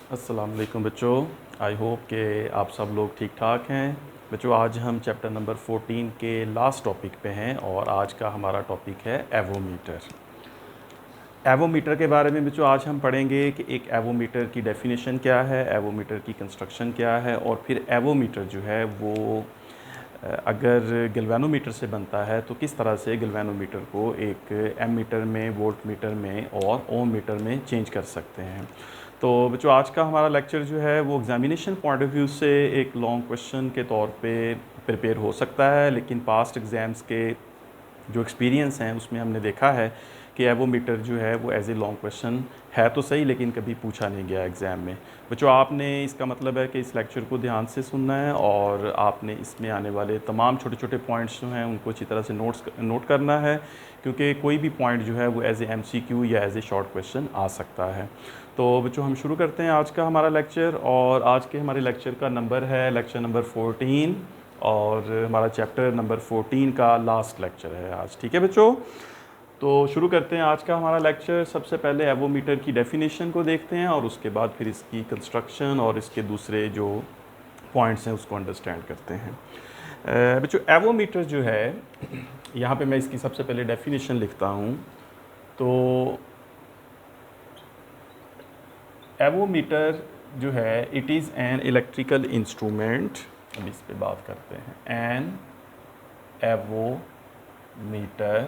अस्सलाम वालेकुम बच्चों। आई होप कि आप सब लोग ठीक ठाक हैं। बच्चों आज हम चैप्टर नंबर 14 के लास्ट टॉपिक पे हैं और आज का हमारा टॉपिक है एवोमीटर। एवोमीटर के बारे में बच्चों आज हम पढ़ेंगे कि एक एवोमीटर की डेफिनेशन क्या है, एवोमीटर की कंस्ट्रक्शन क्या है और फिर एवोमीटर जो है वो अगर गैल्वेनोमीटर से बनता है तो किस तरह से गैल्वेनोमीटर को एक एमीटर में, वोल्ट मीटर में और ओम मीटर में चेंज कर सकते हैं। तो बच्चों आज का हमारा लेक्चर जो है वो एग्जामिनेशन पॉइंट ऑफ व्यू से एक लॉन्ग क्वेश्चन के तौर पे प्रिपेयर हो सकता है, लेकिन पास्ट एग्ज़ाम्स के जो एक्सपीरियंस हैं उसमें हमने देखा है कि एवोमीटर जो है वो एज ए लॉन्ग क्वेश्चन है तो सही, लेकिन कभी पूछा नहीं गया एग्ज़ाम में। बच्चों आपने इसका मतलब है कि इस लेक्चर को ध्यान से सुनना है और आपने इसमें आने वाले तमाम छोटे छोटे पॉइंट्स जो हैं उनको अच्छी तरह से नोट करना है, क्योंकि कोई भी पॉइंट जो है वो एज ए MCQ या एज ए शॉर्ट क्वेश्चन आ सकता है। तो बच्चों हम शुरू करते हैं आज का हमारा लेक्चर, और आज के हमारे लेक्चर का नंबर है लेक्चर नंबर 14 और हमारा चैप्टर नंबर 14 का लास्ट लेक्चर है आज। ठीक है बच्चों, तो शुरू करते हैं आज का हमारा लेक्चर। सबसे पहले एवोमीटर की डेफिनेशन को देखते हैं और उसके बाद फिर इसकी कंस्ट्रक्शन और इसके दूसरे जो पॉइंट्स हैं उसको अंडरस्टैंड करते हैं। बच्चों एवोमीटर जो है, यहाँ पे मैं इसकी सबसे पहले डेफिनेशन लिखता हूँ। तो एवोमीटर जो है it is an electrical instrument, अब इस पे बात करते हैं। An avometer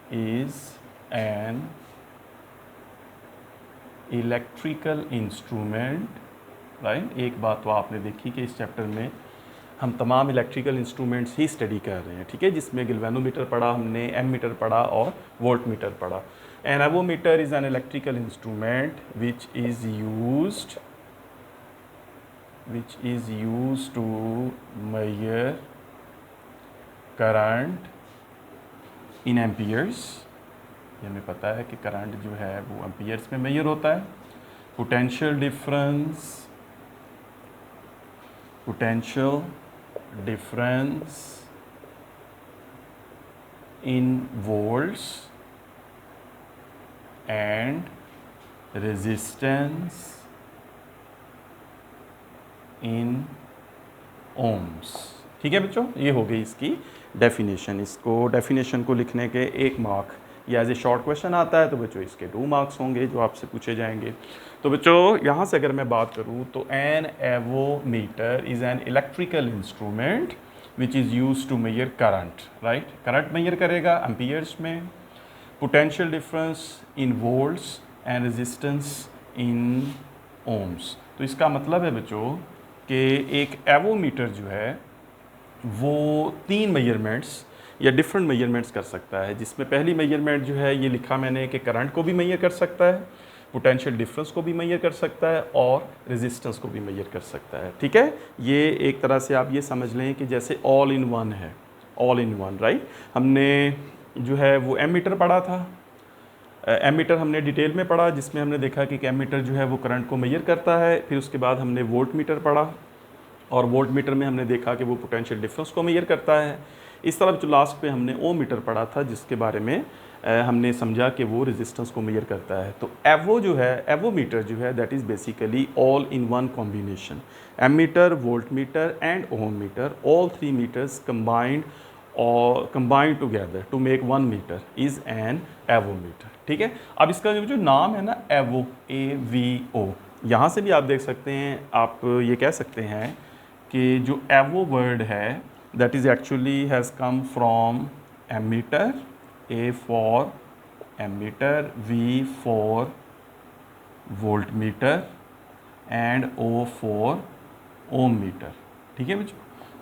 is an electrical instrument, right. एक बात तो आपने देखी कि इस चैप्टर में हम तमाम इलेक्ट्रिकल इंस्ट्रूमेंट्स ही स्टडी कर रहे हैं, ठीक है, जिसमें गैल्वेनोमीटर पढ़ा हमने, एमीटर पढ़ा और वोल्ट मीटर पढ़ा। An avometer is an electrical instrument which is used to measure current in amperes. ये हमें पता है कि करंट जो है वो एम्पियर्स में मेजर होता है। Potential difference in volts and resistance in ohms. ठीक है बच्चों, ये हो गई इसकी डेफिनेशन। इसको डेफिनेशन को लिखने के 1 मार्क, या एज ए शॉर्ट क्वेश्चन आता है तो बच्चों इसके 2 मार्क्स होंगे जो आपसे पूछे जाएंगे। तो बच्चों यहाँ से अगर मैं बात करूँ तो an avometer is an electrical instrument which is use to measure current, right. Current measure करेगा एम्पियर्स में, potential difference in volts and resistance in ohms. तो इसका मतलब है बच्चों कि एक एवोमीटर जो है वो 3 मेजरमेंट्स या डिफरेंट मेजरमेंट्स कर सकता है, जिसमें पहली मेजरमेंट जो है ये लिखा मैंने कि करंट को भी मेजर कर सकता है, पोटेंशियल डिफरेंस को भी मेजर कर सकता है और रेजिस्टेंस को भी मेजर कर सकता है। ठीक है, ये एक तरह से आप ये समझ लें कि जैसे ऑल इन वन है, ऑल इन वन, राइट। हमने जो है वो एमीटर पढ़ा था, एमीटर हमने डिटेल में पढ़ा, जिसमें हमने देखा कि एमीटर जो है वो करंट को मेजर करता है। फिर उसके बाद हमने वोल्ट मीटर पढ़ा और वोल्ट मीटर में हमने देखा कि वो पोटेंशियल डिफरेंस को मेजर करता है। इस तरफ जो लास्ट पे हमने ओम मीटर पढ़ा था, जिसके बारे में हमने समझा कि वो रेजिस्टेंस को मेजर करता है। तो एवो जो है, एवोमीटर जो है that is basically all in one combination, ammeter, volt metre and ohm meter, all 3 meters combined together to make 1 meter is an avometer. ठीक है, अब इसका जो नाम है ना एवो, AVO, यहाँ से भी आप देख सकते हैं, आप ये कह सकते हैं कि जो एवो वर्ड है that is actually has come from ammeter, A for ammeter, V for volt metre and O for ohm metre. ठीक है बच्चों,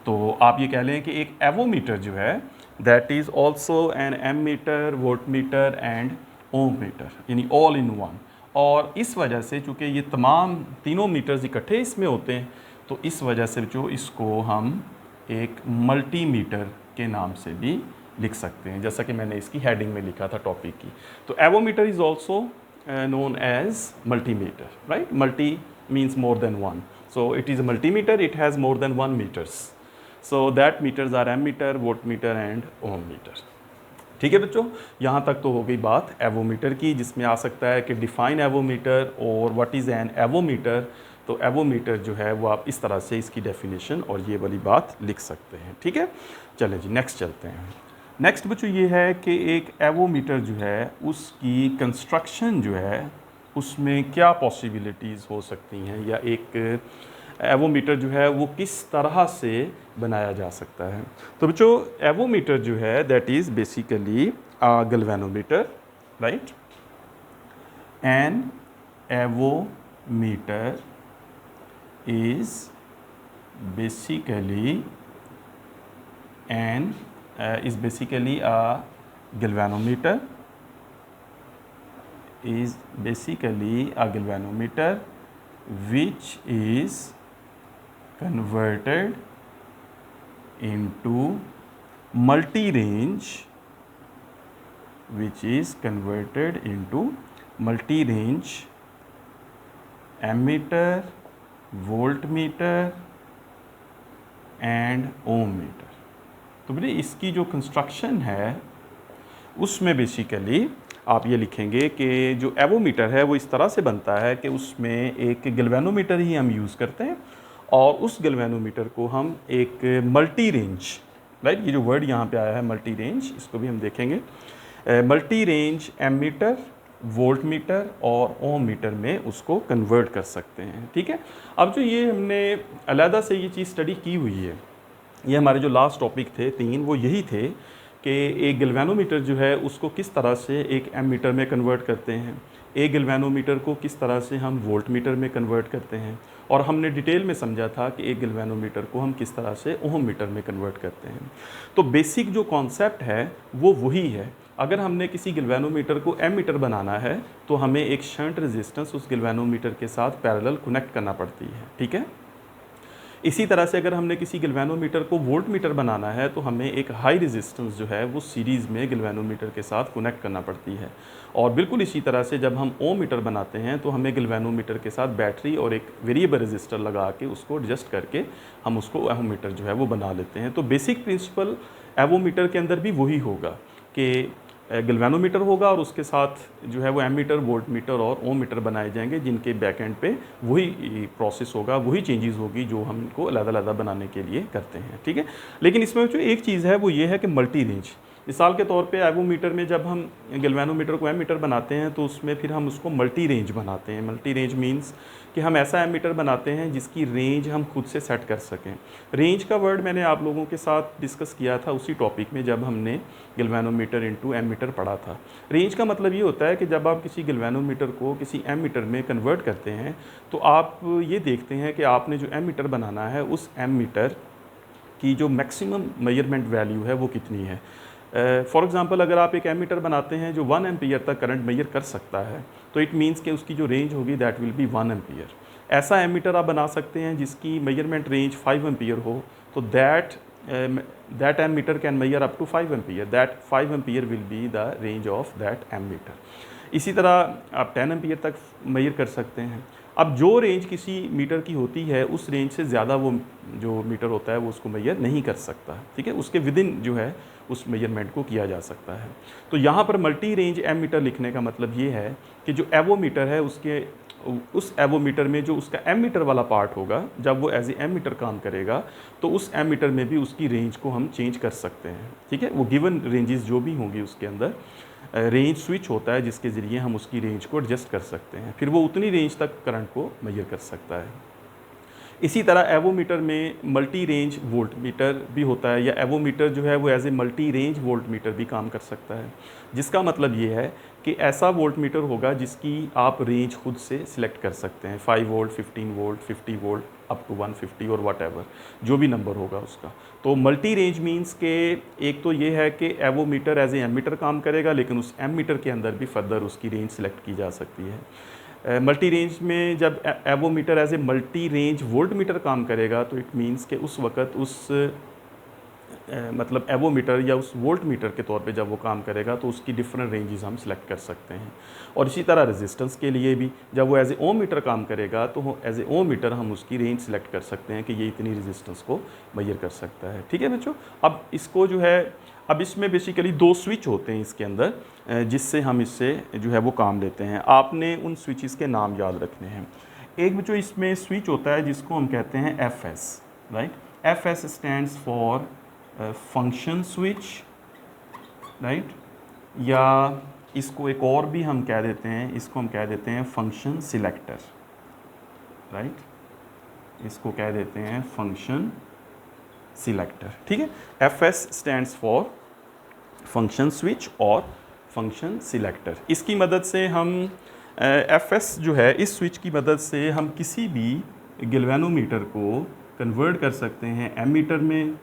तो आप ये कह लें कि एक एवोमीटर जो है that is also an ammeter, volt metre and ohm metre, यानी ऑल इन वन। और इस वजह से चूँकि ये तमाम तीनों मीटर्स इकट्ठे इसमें होते हैं, तो इस वजह से जो इसको हम एक मल्टीमीटर के नाम से भी लिख सकते हैं, जैसा कि मैंने इसकी हेडिंग में लिखा था टॉपिक की। तो avometer is also known as multimeter, right? Multi means more than one. So it is a multimeter, it has more than 1 meters. So that meters are ammeter, voltmeter and ohm meter. ठीक है बच्चों, यहाँ तक तो हो गई बात avometer की, जिसमें आ सकता है कि डिफाइन एवोमीटर और व्हाट इज़ एन एवोमीटर। तो एवोमीटर जो है वो आप इस तरह से इसकी डेफिनेशन और ये वाली बात लिख सकते हैं। ठीक है, चलें जी नेक्स्ट चलते हैं। नेक्स्ट बच्चों ये है कि एक एवोमीटर जो है उसकी कंस्ट्रक्शन जो है उसमें क्या पॉसिबिलिटीज़ हो सकती हैं, या एक एवोमीटर जो है वो किस तरह से बनाया जा सकता है। तो बच्चों एवोमीटर जो है that is basically a galvanometer, right. An avometer is basically a galvanometer, which is converted into multi-range ammeter, voltmeter and ohm metre. तो बेटे इसकी जो कंस्ट्रक्शन है उसमें बेसिकली आप ये लिखेंगे कि जो एवोमीटर है वो इस तरह से बनता है कि उसमें एक गैल्वेनोमीटर ही हम यूज़ करते हैं, और उस गैल्वेनोमीटर को हम एक मल्टी रेंज, राइट, ये जो वर्ड यहाँ पे आया है मल्टी रेंज, इसको भी हम देखेंगे, multi range ammeter, volt metre और ओम मीटर में उसको कन्वर्ट कर सकते हैं। ठीक है, अब जो ये हमने अलहदा से ये चीज़ स्टडी की हुई है, ये हमारे जो लास्ट टॉपिक थे 3 वो यही थे कि एक गैल्वेनोमीटर जो है उसको किस तरह से एक एमीटर में कन्वर्ट करते हैं, एक गैल्वेनोमीटर को किस तरह से हम वोल्ट मीटर में कन्वर्ट करते हैं, और हमने डिटेल में समझा था कि एक गैल्वेनोमीटर को हम किस तरह से ओम मीटर में कन्वर्ट करते हैं। तो बेसिक जो कॉन्सेप्ट है वो वही है। अगर हमने किसी गैल्वेनोमीटर को एमीटर बनाना है तो हमें एक शंट रेजिस्टेंस उस गैल्वेनोमीटर के साथ पैरेलल कनेक्ट करना पड़ती है। ठीक है, इसी तरह से अगर हमने किसी गैल्वेनोमीटर को वोल्ट मीटर बनाना है तो हमें एक हाई रेजिस्टेंस जो है वो सीरीज़ में गैल्वेनोमीटर के साथ कनेक्ट करना पड़ती है। और बिल्कुल इसी तरह से जब हम ओम मीटर बनाते हैं तो हमें गैल्वेनोमीटर के साथ बैटरी और एक वेरिएबल रेजिस्टर लगा के उसको एडजस्ट करके हम उसको एवोमीटर जो है वो बना लेते हैं। तो बेसिक प्रिंसिपल एवोमीटर के अंदर भी वही होगा कि गैल्वेनोमीटर होगा और उसके साथ जो है वो एमीटर, वोल्ट मीटर और ओम मीटर बनाए जाएंगे, जिनके बैक एंड पे वही प्रोसेस होगा, वही चेंजेस होगी जो हमको अलग-अलग बनाने के लिए करते हैं। ठीक है, लेकिन इसमें जो एक चीज़ है वो ये है कि मल्टी रेंज। मिसाल के तौर पे एवोमीटर में जब हम गैल्वेनोमीटर को एमीटर बनाते हैं तो उसमें फिर हम उसको मल्टी रेंज बनाते हैं। मल्टी रेंज मीन्स कि हम ऐसा एमीटर बनाते हैं जिसकी रेंज हम खुद से सेट कर सकें। रेंज का वर्ड मैंने आप लोगों के साथ डिस्कस किया था उसी टॉपिक में जब हमने गैल्वेनोमीटर इनटू एमीटर पढ़ा था। रेंज का मतलब ये होता है कि जब आप किसी गैल्वेनोमीटर को किसी एमीटर में कन्वर्ट करते हैं तो आप ये देखते हैं कि आपने जो एमीटर बनाना है उस एमीटर की जो मैक्सिमम मेजरमेंट वैल्यू है वो कितनी है। फॉर एग्ज़ाम्पल अगर आप एक एमीटर बनाते हैं जो 1 एम्पियर तक करंट मेजर कर सकता है तो इट मीन्स कि उसकी जो रेंज होगी दैट विल बी 1 एम्पियर। ऐसा एमीटर आप बना सकते हैं जिसकी मेजरमेंट रेंज 5 एम्पियर हो, तो that ammeter can measure up to 5 ampere, that 5 ampere will be the range of that ammeter. इसी तरह आप 10 एम्पियर तक मेजर कर सकते हैं। अब जो रेंज किसी मीटर की होती है उस रेंज से ज़्यादा वो जो मीटर होता है वो उसको मेजर नहीं कर सकता। ठीक है, उसके विदिन जो है उस मेजरमेंट को किया जा सकता है। तो यहाँ पर मल्टी रेंज एमीटर लिखने का मतलब ये है कि जो एवोमीटर है उस एवोमीटर में जो उसका एमीटर वाला पार्ट होगा, जब वो एज ए एमीटर काम करेगा तो उस एमीटर में भी उसकी रेंज को हम चेंज कर सकते हैं। ठीक है, वो गिवन रेंजेस जो भी होंगी उसके अंदर रेंज स्विच होता है जिसके ज़रिए हम उसकी रेंज को एडजस्ट कर सकते हैं, फिर वो उतनी रेंज तक करंट को मेजर कर सकता है। इसी तरह एवोमीटर में मल्टी रेंज वोल्ट मीटर भी होता है, या एवोमीटर जो है वो as a multi range volt metre भी काम कर सकता है, जिसका मतलब ये है कि ऐसा वोल्ट मीटर होगा जिसकी आप रेंज खुद से सिलेक्ट कर सकते हैं, 5 volt, 15 volt, 50 volt up to 150 और वट एवर जो भी नंबर होगा उसका। तो मल्टी रेंज मीन्स के एक तो ये है कि एवोमीटर एज ए एमीटर काम करेगा, लेकिन उस एमीटर के अंदर भी फर्दर उसकी रेंज सिलेक्ट की जा सकती है। मल्टी रेंज में जब avometer as a multi range volt metre काम करेगा तो इट मीन्स कि उस वक़्त उस मतलब एवोमीटर या उस वोल्ट मीटर के तौर पे जब वो काम करेगा तो उसकी डिफरेंट रेंजेस हम सिलेक्ट कर सकते हैं। और इसी तरह रेजिस्टेंस के लिए भी जब वो एज ए ओम मीटर काम करेगा तो एज ए ओम मीटर हम उसकी रेंज सिलेक्ट कर सकते हैं कि ये इतनी रेजिस्टेंस को मेजर कर सकता है। ठीक है बच्चों, अब इसको जो है अब इसमें बेसिकली 2 स्विच होते हैं इसके अंदर, जिससे हम इससे जो है वो काम लेते हैं। आपने उन स्विचेस के नाम याद रखने हैं। एक जो इसमें स्विच होता है जिसको हम कहते हैं FS, right. FS stands for function switch, right, या इसको एक और भी हम कह देते हैं, इसको हम कह देते हैं फंक्शन सिलेक्टर, राइट, इसको कह देते हैं फंक्शन सिलेक्टर, ठीक है। FS stands for function switch और फंक्शन सिलेक्टर। इसकी मदद से हम FS जो है, इस स्विच की मदद से हम किसी भी गैल्वेनोमीटर को कन्वर्ट कर सकते हैं एमीटर में,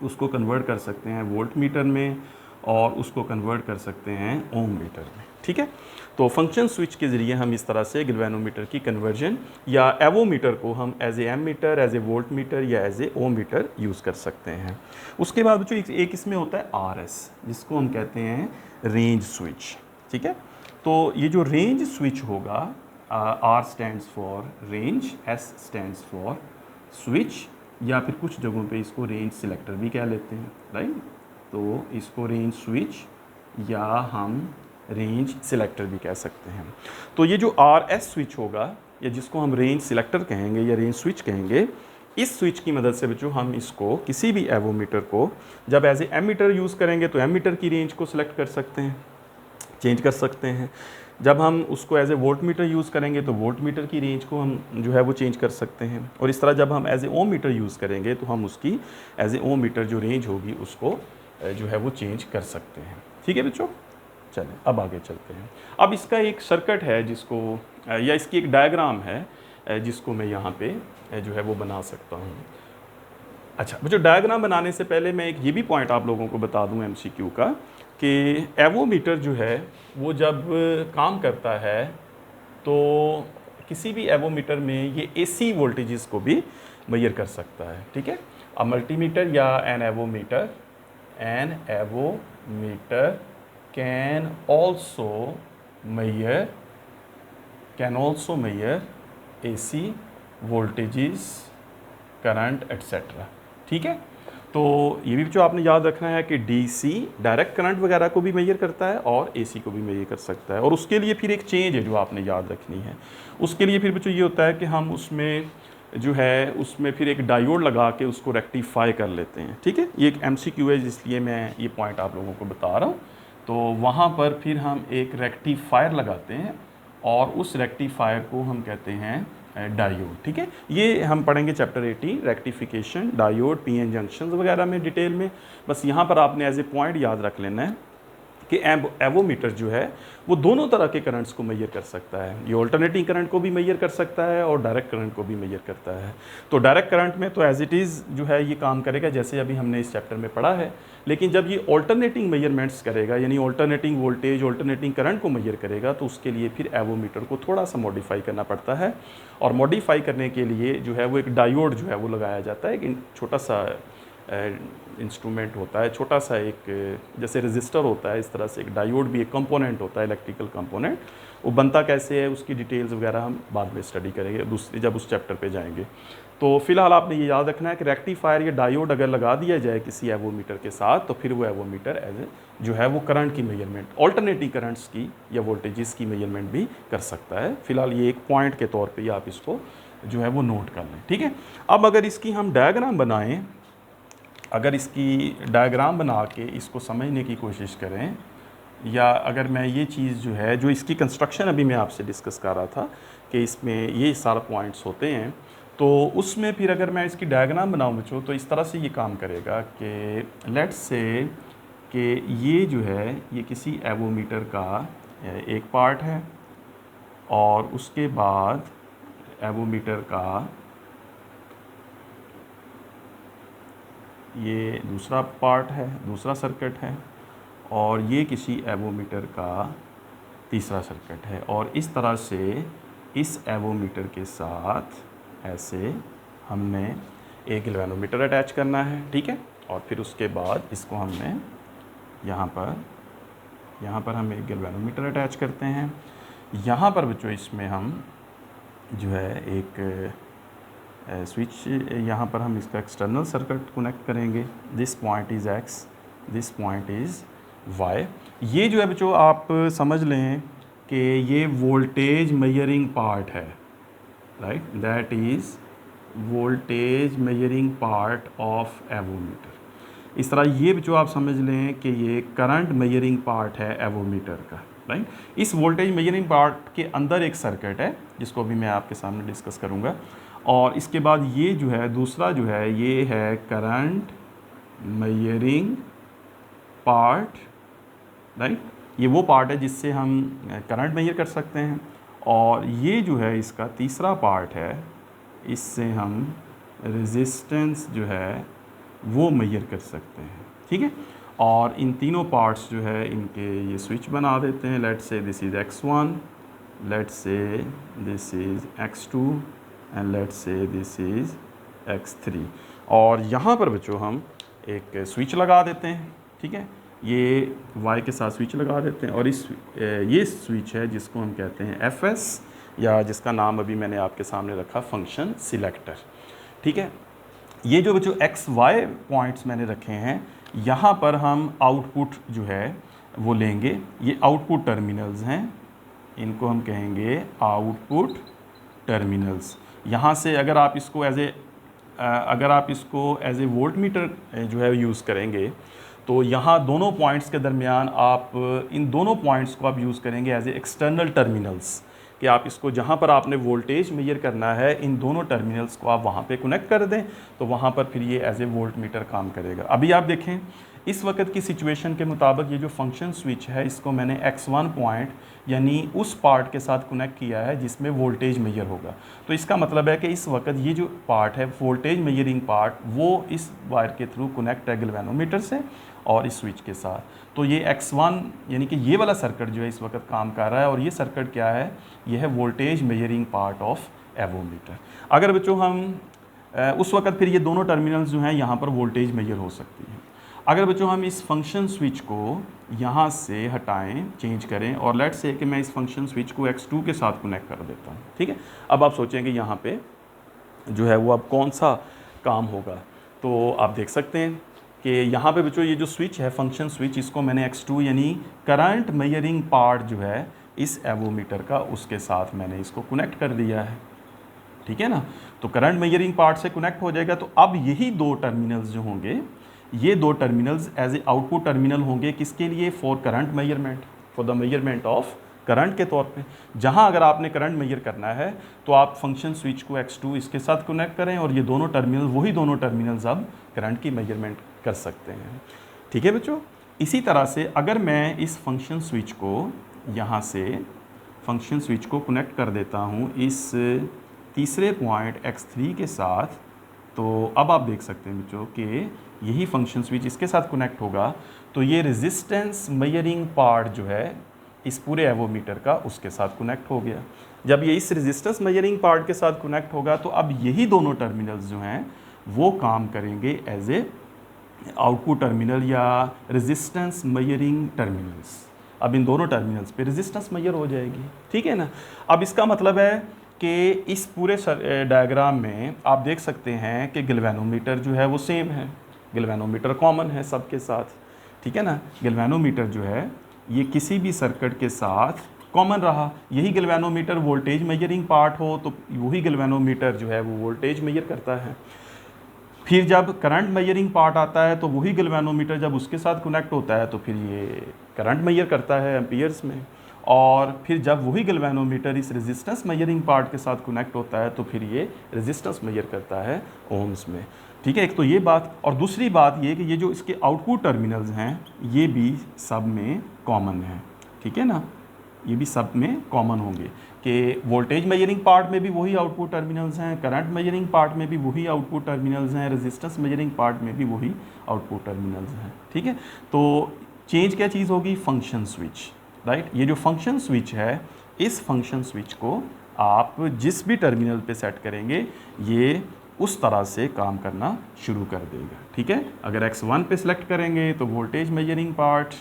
उसको कन्वर्ट कर सकते हैं वोल्ट मीटर में, और उसको कन्वर्ट कर सकते हैं ओम मीटर में, ठीक है। तो फंक्शन स्विच के ज़रिए हम इस तरह से गैल्वेनोमीटर की कन्वर्जन या एवोमीटर को हम as a ammeter, as a volt meter या as a ohm metre use कर सकते हैं। उसके बाद बच्चों एक इसमें होता है RS, जिसको हम कहते हैं रेंज स्विच, ठीक है। तो ये जो रेंज स्विच होगा, R stands for range, S stands for switch, या फिर कुछ जगहों पे इसको रेंज सिलेक्टर भी कह लेते हैं, राइट। तो इसको रेंज स्विच या हम रेंज सिलेक्टर भी कह सकते हैं। तो ये जो RS स्विच होगा, या जिसको हम रेंज सिलेक्टर कहेंगे या रेंज स्विच कहेंगे, इस स्विच की मदद से बच्चों हम इसको किसी भी एवोमीटर को जब एज ए एमीटर यूज़ करेंगे तो एमीटर की रेंज को सिलेक्ट कर सकते हैं, चेंज कर सकते हैं। जब हम उसको as a volt metre use करेंगे तो वोल्ट मीटर की रेंज को हम जो है वो चेंज कर सकते हैं। और इस तरह जब हम as a ohm metre use करेंगे तो हम उसकी एज ए ओम मीटर जो रेंज होगी उसको जो है वो चेंज कर सकते हैं, ठीक है बच्चों। चलें अब आगे चलते हैं। अब इसका एक सर्किट है जिसको, या इसकी एक डायग्राम है जिसको मैं यहाँ पे जो है वो बना सकता हूँ। अच्छा बच्चों, डायग्राम बनाने से पहले मैं एक ये भी पॉइंट आप लोगों को बता दूँ MCQ का, कि एवोमीटर जो है वो जब काम करता है तो किसी भी एवोमीटर में ये AC वोल्टेजेस को भी मेजर कर सकता है, ठीक है। अब मल्टीमीटर या N avometer can also measure AC voltages, current etc, ठीक है। तो ये भी जो आपने याद रखना है कि DC डायरेक्ट करंट वगैरह को भी मेजर करता है और AC को भी मेजर कर सकता है। और उसके लिए फिर एक चेंज है जो आपने याद रखनी है। उसके लिए फिर बच्चों ये होता है कि हम उसमें जो है उसमें फिर एक डायोड लगा के उसको रेक्टिफाई कर लेते हैं, ठीक है। ये एक MCQ है, इसलिए मैं ये पॉइंट आप लोगों को बता रहा हूँ। तो वहाँ पर फिर हम एक रेक्टिफायर लगाते हैं और उस रेक्टिफायर को हम कहते हैं डायोड, ठीक है। ये हम पढ़ेंगे chapter 18 rectification, diode, PN junctions वगैरह में डिटेल में। बस यहाँ पर आपने एज ए पॉइंट याद रख लेना है कि एवोमीटर जो है वो दोनों तरह के करंट्स को मेजर कर सकता है। ये ऑल्टरनेटिंग करंट को भी मेजर कर सकता है और डायरेक्ट करंट को भी मेजर करता है। तो डायरेक्ट करंट में तो एज इट इज़ जो है ये काम करेगा जैसे अभी हमने इस चैप्टर में पढ़ा है, लेकिन जब ये ऑल्टरनेटिंग मेजरमेंट्स करेगा, यानी ऑल्टरनेटिंग वोल्टेज, ऑल्टरनेटिंग करंट को मेजर करेगा, तो उसके लिए फिर एवोमीटर को थोड़ा सा मॉडिफाई करना पड़ता है। और मॉडिफाई करने के लिए जो है वो एक डायोड जो है वो लगाया जाता है। एक छोटा सा इंस्ट्रूमेंट होता है, छोटा सा एक जैसे रजिस्टर होता है, इस तरह से एक डायोड भी एक कंपोनेंट होता है, इलेक्ट्रिकल कंपोनेंट। वो बनता कैसे है उसकी डिटेल्स वगैरह हम बाद में स्टडी करेंगे दूसरी जब उस चैप्टर पे जाएंगे। तो फिलहाल आपने ये याद रखना है कि रेक्टिफायर या डायोड अगर लगा दिया जाए किसी एवोमीटर के साथ, तो फिर वो एवोमीटर एज जो है वो करंट की मेजरमेंट, ऑल्टरनेटिंग करंट्स की या वोल्टेजेस की मेजरमेंट भी कर सकता है। फिलहाल ये एक पॉइंट के तौर पर आप इसको जो है वो नोट कर लें, ठीक है। अब अगर इसकी हम डायग्राम बनाएं, अगर इसकी डायग्राम बना के इसको समझने की कोशिश करें, या अगर मैं ये चीज़ जो है जो इसकी कंस्ट्रक्शन अभी मैं आपसे डिस्कस कर रहा था कि इसमें ये सारे पॉइंट्स होते हैं, तो उसमें फिर अगर मैं इसकी डायग्राम बनाऊँ बच्चों तो इस तरह से ये काम करेगा कि लेट्स से कि ये जो है ये किसी एवोमीटर का एक पार्ट है और उसके बाद एवोमीटर का ये दूसरा पार्ट है, दूसरा सर्किट है, और ये किसी एवोमीटर का तीसरा सर्किट है। और इस तरह से इस एवोमीटर के साथ ऐसे हमने एक गैल्वेनोमीटर अटैच करना है, ठीक है। और फिर उसके बाद इसको हमने यहाँ पर हम एक गैल्वेनोमीटर अटैच करते हैं। यहाँ पर बच्चों इसमें हम जो है एक स्विच, यहाँ पर हम इसका एक्सटर्नल सर्किट कनेक्ट करेंगे। This point is X this point is y। ये जो है बच्चों आप समझ लें कि ये वोल्टेज मेजरिंग पार्ट है, right, that is voltage measuring part of avometer. इस तरह ये बच्चों आप समझ लें कि ये करंट मेजरिंग पार्ट है एवोमीटर का, राइट। इस वोल्टेज मेजरिंग पार्ट के अंदर एक सर्किट है जिसको भी मैं आपके सामने डिस्कस करूँगा, और इसके बाद ये जो है दूसरा जो है ये है करंट मेजरिंग पार्ट, राइट। ये वो पार्ट है जिससे हम करंट मेजर कर सकते हैं, और ये जो है इसका तीसरा पार्ट है, इससे हम रेजिस्टेंस जो है वो मेजर कर सकते हैं, ठीक है। और इन तीनों पार्ट्स जो है इनके ये स्विच बना देते हैं। Let's say this is x1, let's say this is x2 and let's say this is x3। और यहाँ पर बच्चों हम एक स्विच लगा देते हैं, ठीक है। ये y के साथ स्विच लगा देते हैं, और ये स्विच है जिसको हम कहते हैं FS, या जिसका नाम अभी मैंने आपके सामने रखा फंक्शन सिलेक्टर, ठीक है। ये जो बच्चों XY पॉइंट्स मैंने रखे हैं, यहाँ पर हम आउटपुट जो है वो लेंगे। ये आउटपुट टर्मिनल्स हैं, इनको हम कहेंगे आउटपुट टर्मिनल्स। यहाँ से अगर आप इसको एज ए वोल्ट मीटर जो है यूज़ करेंगे, तो यहाँ दोनों पॉइंट्स के दरमियान आप इन दोनों पॉइंट्स को आप यूज़ करेंगे एज ए एक्सटर्नल टर्मिनल्स, कि आप इसको जहाँ पर आपने वोल्टेज मेजर करना है इन दोनों टर्मिनल्स को आप वहाँ पे कनेक्ट कर दें, तो वहाँ पर फिर ये एज ए वोल्ट मीटर काम करेगा। अभी आप देखें इस वक्त की सिचुएशन के मुताबिक ये जो फंक्शन स्विच है इसको मैंने x1 पॉइंट यानी उस पार्ट के साथ कनेक्ट किया है जिसमें वोल्टेज मेजर होगा। तो इसका मतलब है कि इस वक्त ये जो पार्ट है वोल्टेज मेजरिंग पार्ट वो इस वायर के थ्रू कनेक्ट है गैल्वेनोमीटर से और इस स्विच के साथ। तो ये x1 यानी कि ये वाला सर्किट जो है इस वक्त काम कर रहा है, और ये सर्किट क्या है, ये है voltage measuring part of avometer. अगर बच्चों हम उस वक्त फिर ये दोनों टर्मिनल्स जो हैं यहाँ पर वोल्टेज मेजर हो सकती है। अगर बच्चों हम इस फंक्शन स्विच को यहाँ से हटाएं, चेंज करें, और लेट्स से कि मैं इस फंक्शन स्विच को x2 के साथ कनेक्ट कर देता हूँ, ठीक है। अब आप सोचेंगे यहाँ पे जो है वो अब कौन सा काम होगा, तो आप देख सकते हैं कि यहाँ पे बच्चों ये जो स्विच है फंक्शन स्विच, इसको मैंने x2 यानी करंट मेजरिंग पार्ट जो है इस एवोमीटर का उसके साथ मैंने इसको कनेक्ट कर दिया है, ठीक है ना। तो करंट मेजरिंग पार्ट से कनेक्ट हो जाएगा। तो अब यही दो टर्मिनल्स जो होंगे, ये दो terminals as a output terminal होंगे किसके लिए, for current measurement, for the measurement of current के तौर पे। जहां अगर आपने करंट मेजर करना है तो आप फंक्शन स्विच को x2 इसके साथ कनेक्ट करें, और ये दोनों टर्मिनल वही दोनों टर्मिनल्स अब करंट की मेजरमेंट कर सकते हैं, ठीक है बच्चों। इसी तरह से अगर मैं इस फंक्शन स्विच को यहाँ से फंक्शन स्विच को कनेक्ट कर देता हूँ इस तीसरे पॉइंट x3 के साथ, तो अब आप देख सकते हैं बच्चों कि यही फंक्शन स्विच इसके साथ कनेक्ट होगा, तो ये रेजिस्टेंस मेजरिंग पार्ट जो है इस पूरे एवोमीटर का उसके साथ कनेक्ट हो गया। जब ये इस रेजिस्टेंस मेजरिंग पार्ट के साथ कनेक्ट होगा तो अब यही दोनों टर्मिनल्स जो हैं वो काम करेंगे एज ए आउटपुट टर्मिनल या रेजिस्टेंस मेजरिंग टर्मिनल्स। अब इन दोनों टर्मिनल्स पे रेजिस्टेंस मेजर हो जाएगी, ठीक है ना। अब इसका मतलब है कि इस पूरे डायग्राम में आप देख सकते हैं कि गैल्वेनोमीटर जो है वो सेम है, गैल्वेनोमीटर कॉमन है सबके साथ, ठीक है ना। गैल्वेनोमीटर जो है ये किसी भी सर्किट के साथ कॉमन रहा। यही गैल्वेनोमीटर वोल्टेज मेजरिंग पार्ट हो तो वही गैल्वेनोमीटर जो है वो वोल्टेज मेजर करता है। फिर जब करंट मेजरिंग पार्ट आता है तो वही गैल्वेनोमीटर जब उसके साथ कनेक्ट होता है तो फिर ये करंट मेजर करता है एम्पियर्स में, और फिर जब वही गैल्वेनोमीटर इस रेजिस्टेंस मेजरिंग पार्ट के साथ कनेक्ट होता है तो फिर ये रेजिस्टेंस मेजर करता है ओम्स में, ठीक है। एक तो ये बात, और दूसरी बात ये कि ये जो इसके आउटपुट टर्मिनल्स हैं ये भी सब में कॉमन है, ठीक है ना। ये भी सब में कॉमन होंगे कि वोल्टेज मेजरिंग पार्ट में भी वही आउटपुट टर्मिनल्स हैं, करंट मेजरिंग पार्ट में भी वही आउटपुट टर्मिनल्स हैं, रेजिस्टेंस मेजरिंग पार्ट में भी वही आउटपुट टर्मिनल्स हैं, ठीक है। तो चेंज क्या चीज़ होगी, फंक्शन स्विच, राइट। ये जो फंक्शन स्विच है इस फंक्शन स्विच को आप जिस भी टर्मिनल पे सेट करेंगे ये उस तरह से काम करना शुरू कर देगा, ठीक है। अगर x1 पे सिलेक्ट करेंगे तो वोल्टेज मेजरिंग पार्ट,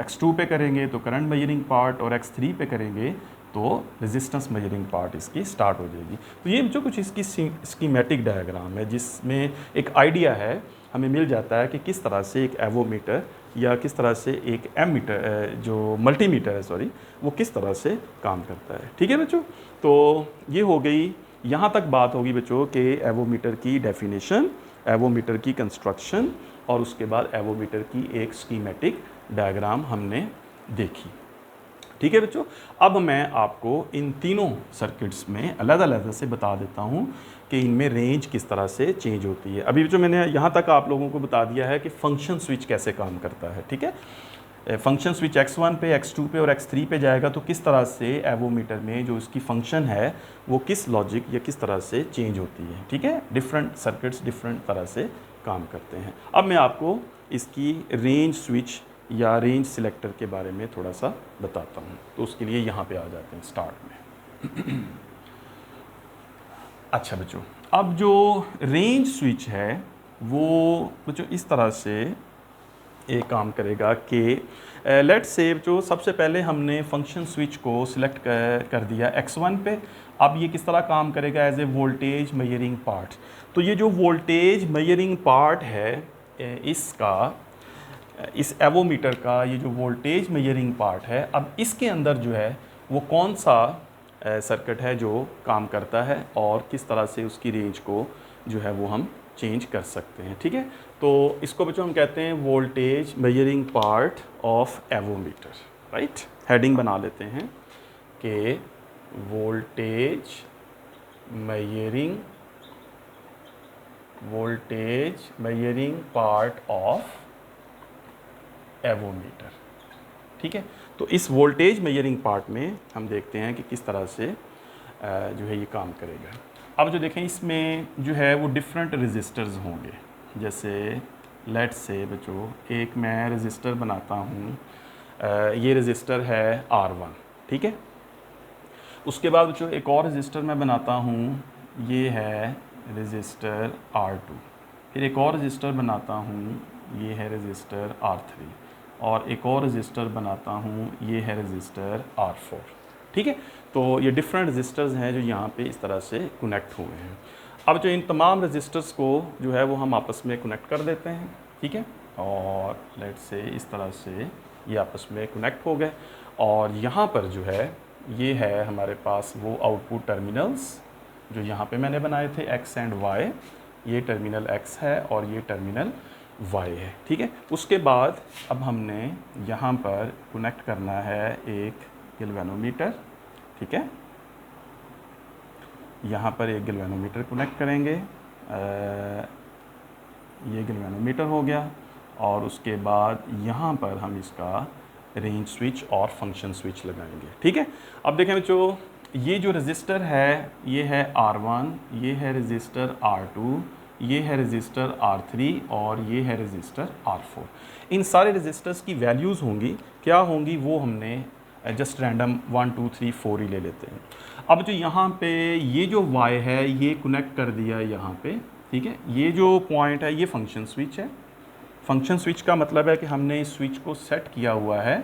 x2 पे करेंगे तो करंट मेजरिंग पार्ट, और x3 पे करेंगे तो रेजिस्टेंस मेजरिंग पार्ट इसकी स्टार्ट हो जाएगी। तो ये जो कुछ इसकी स्कीमेटिक डायग्राम है जिसमें एक आइडिया है, हमें मिल जाता है कि किस तरह से एक एवोमीटर या किस तरह से एक एमीटर जो मल्टीमीटर है सॉरी, वो किस तरह से काम करता है। ठीक है बच्चों, तो ये हो गई, यहाँ तक बात होगी बच्चों कि एवोमीटर की डेफिनेशन, एवोमीटर की कंस्ट्रक्शन और उसके बाद एवोमीटर की एक स्कीमेटिक डायग्राम हमने देखी। ठीक है बच्चों, अब मैं आपको इन तीनों सर्किट्स में अलग अलग से बता देता हूँ कि इनमें रेंज किस तरह से चेंज होती है। अभी जो मैंने यहाँ तक आप लोगों को बता दिया है कि फंक्शन स्विच कैसे काम करता है। ठीक है, फंक्शन स्विच x1 पे, x2 पे और x3 पे जाएगा तो किस तरह से एवोमीटर में जो इसकी फंक्शन है वो किस लॉजिक या किस तरह से चेंज होती है। ठीक है, डिफरेंट सर्किट्स डिफरेंट तरह से काम करते हैं। अब मैं आपको इसकी रेंज स्विच या रेंज सिलेक्टर के बारे में थोड़ा सा बताता हूँ। तो उसके लिए यहाँ पे आ जाते हैं स्टार्ट में। अच्छा बच्चों, अब जो रेंज स्विच है वो बच्चों इस तरह से एक काम करेगा कि लेट्स से जो सबसे पहले हमने फंक्शन स्विच को सिलेक्ट कर दिया x1 पे। अब ये किस तरह काम करेगा as a voltage measuring part. तो ये जो वोल्टेज मेजरिंग पार्ट है इसका, इस एवोमीटर का ये जो वोल्टेज मेजरिंग पार्ट है, अब इसके अंदर जो है वो कौन सा सर्किट है जो काम करता है और किस तरह से उसकी रेंज को जो है वो हम चेंज कर सकते हैं। ठीक है, तो इसको बच्चों हम कहते हैं voltage measuring part of avometer. Right, heading बना लेते हैं कि voltage measuring part of avometer. ठीक है, तो इस वोल्टेज मेजरिंग पार्ट में हम देखते हैं कि किस तरह से जो है ये काम करेगा। अब जो देखें इसमें जो है वो डिफरेंट रेजिस्टर्स होंगे। जैसे लेट्स से बच्चों एक मैं रेजिस्टर बनाता हूँ, ये रेजिस्टर है R1। ठीक है, उसके बाद बच्चों एक और रेजिस्टर मैं बनाता हूँ, ये है रेजिस्टर R2। फिर एक और रेजिस्टर बनाता हूँ, ये है रेजिस्टर R3 और एक और रेजिस्टर बनाता हूँ, ये है रेजिस्टर R4। ठीक है, तो ये डिफरेंट रेजिस्टर्स हैं जो यहाँ पे इस तरह से कनेक्ट हुए हैं। अब जो इन तमाम रेजिस्टर्स को जो है वो हम आपस में कनेक्ट कर देते हैं। ठीक है, और लेट्स से इस तरह से ये आपस में कनेक्ट हो गए और यहाँ पर जो है ये है हमारे पास वो आउटपुट टर्मिनल्स जो यहाँ पे मैंने बनाए थे X एंड Y। ये टर्मिनल X है और ये टर्मिनल Y है। ठीक है, उसके बाद अब हमने यहाँ पर कनेक्ट करना है एक गैल्वेनोमीटर। ठीक है, यहाँ पर एक गैल्वेनोमीटर कनेक्ट करेंगे, ये गैल्वेनोमीटर हो गया और उसके बाद यहाँ पर हम इसका रेंज स्विच और फंक्शन स्विच लगाएंगे। ठीक है, अब देखें बच्चों, ये जो रेजिस्टर है ये है R1, ये है रेजिस्टर R2, ये है रेजिस्टर R3 और ये है रेजिस्टर R4। इन सारे रेजिस्टर्स की वैल्यूज़ होंगी, क्या होंगी वो हमने जस्ट रैंडम 1 2 3 4 ही ले लेते हैं। अब जो यहाँ पे ये जो Y है ये कनेक्ट कर दिया यहाँ पे। ठीक है, ये जो पॉइंट है ये फंक्शन स्विच है। फंक्शन स्विच का मतलब है कि हमने इस स्विच को सेट किया हुआ है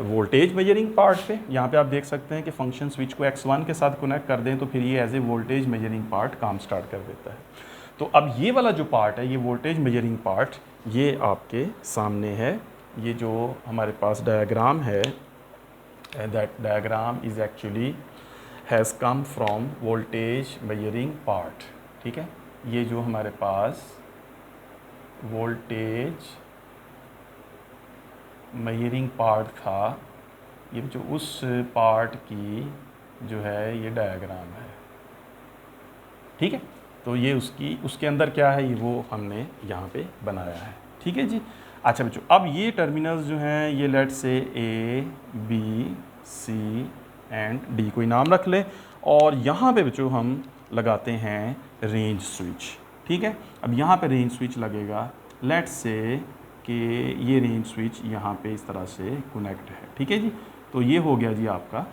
वोल्टेज मेजरिंग पार्ट पे। यहाँ पे आप देख सकते हैं कि फंक्शन स्विच को X1 के साथ कनेक्ट कर दें तो फिर ये as a voltage measuring part काम स्टार्ट कर देता है। तो अब ये वाला जो पार्ट है ये वोल्टेज मेजरिंग पार्ट ये आपके सामने है। ये जो हमारे पास डायग्राम है, that diagram is actually has come from voltage measuring part। ठीक है, ये जो हमारे पास वोल्टेज मेजरिंग पार्ट था ये जो उस पार्ट की जो है ये डायग्राम है। ठीक है, तो ये उसके अंदर क्या है ये वो हमने यहाँ पे बनाया है। ठीक है जी। अच्छा बच्चों, अब ये टर्मिनल्स जो हैं ये let's say A, B, C and D कोई नाम रख लें और यहाँ पे बच्चों हम लगाते हैं रेंज स्विच। ठीक है, अब यहाँ पे रेंज स्विच लगेगा, लेट्स से कि ये रेंज स्विच यहाँ पे इस तरह से कनेक्ट है। ठीक है जी, तो ये हो गया जी आपका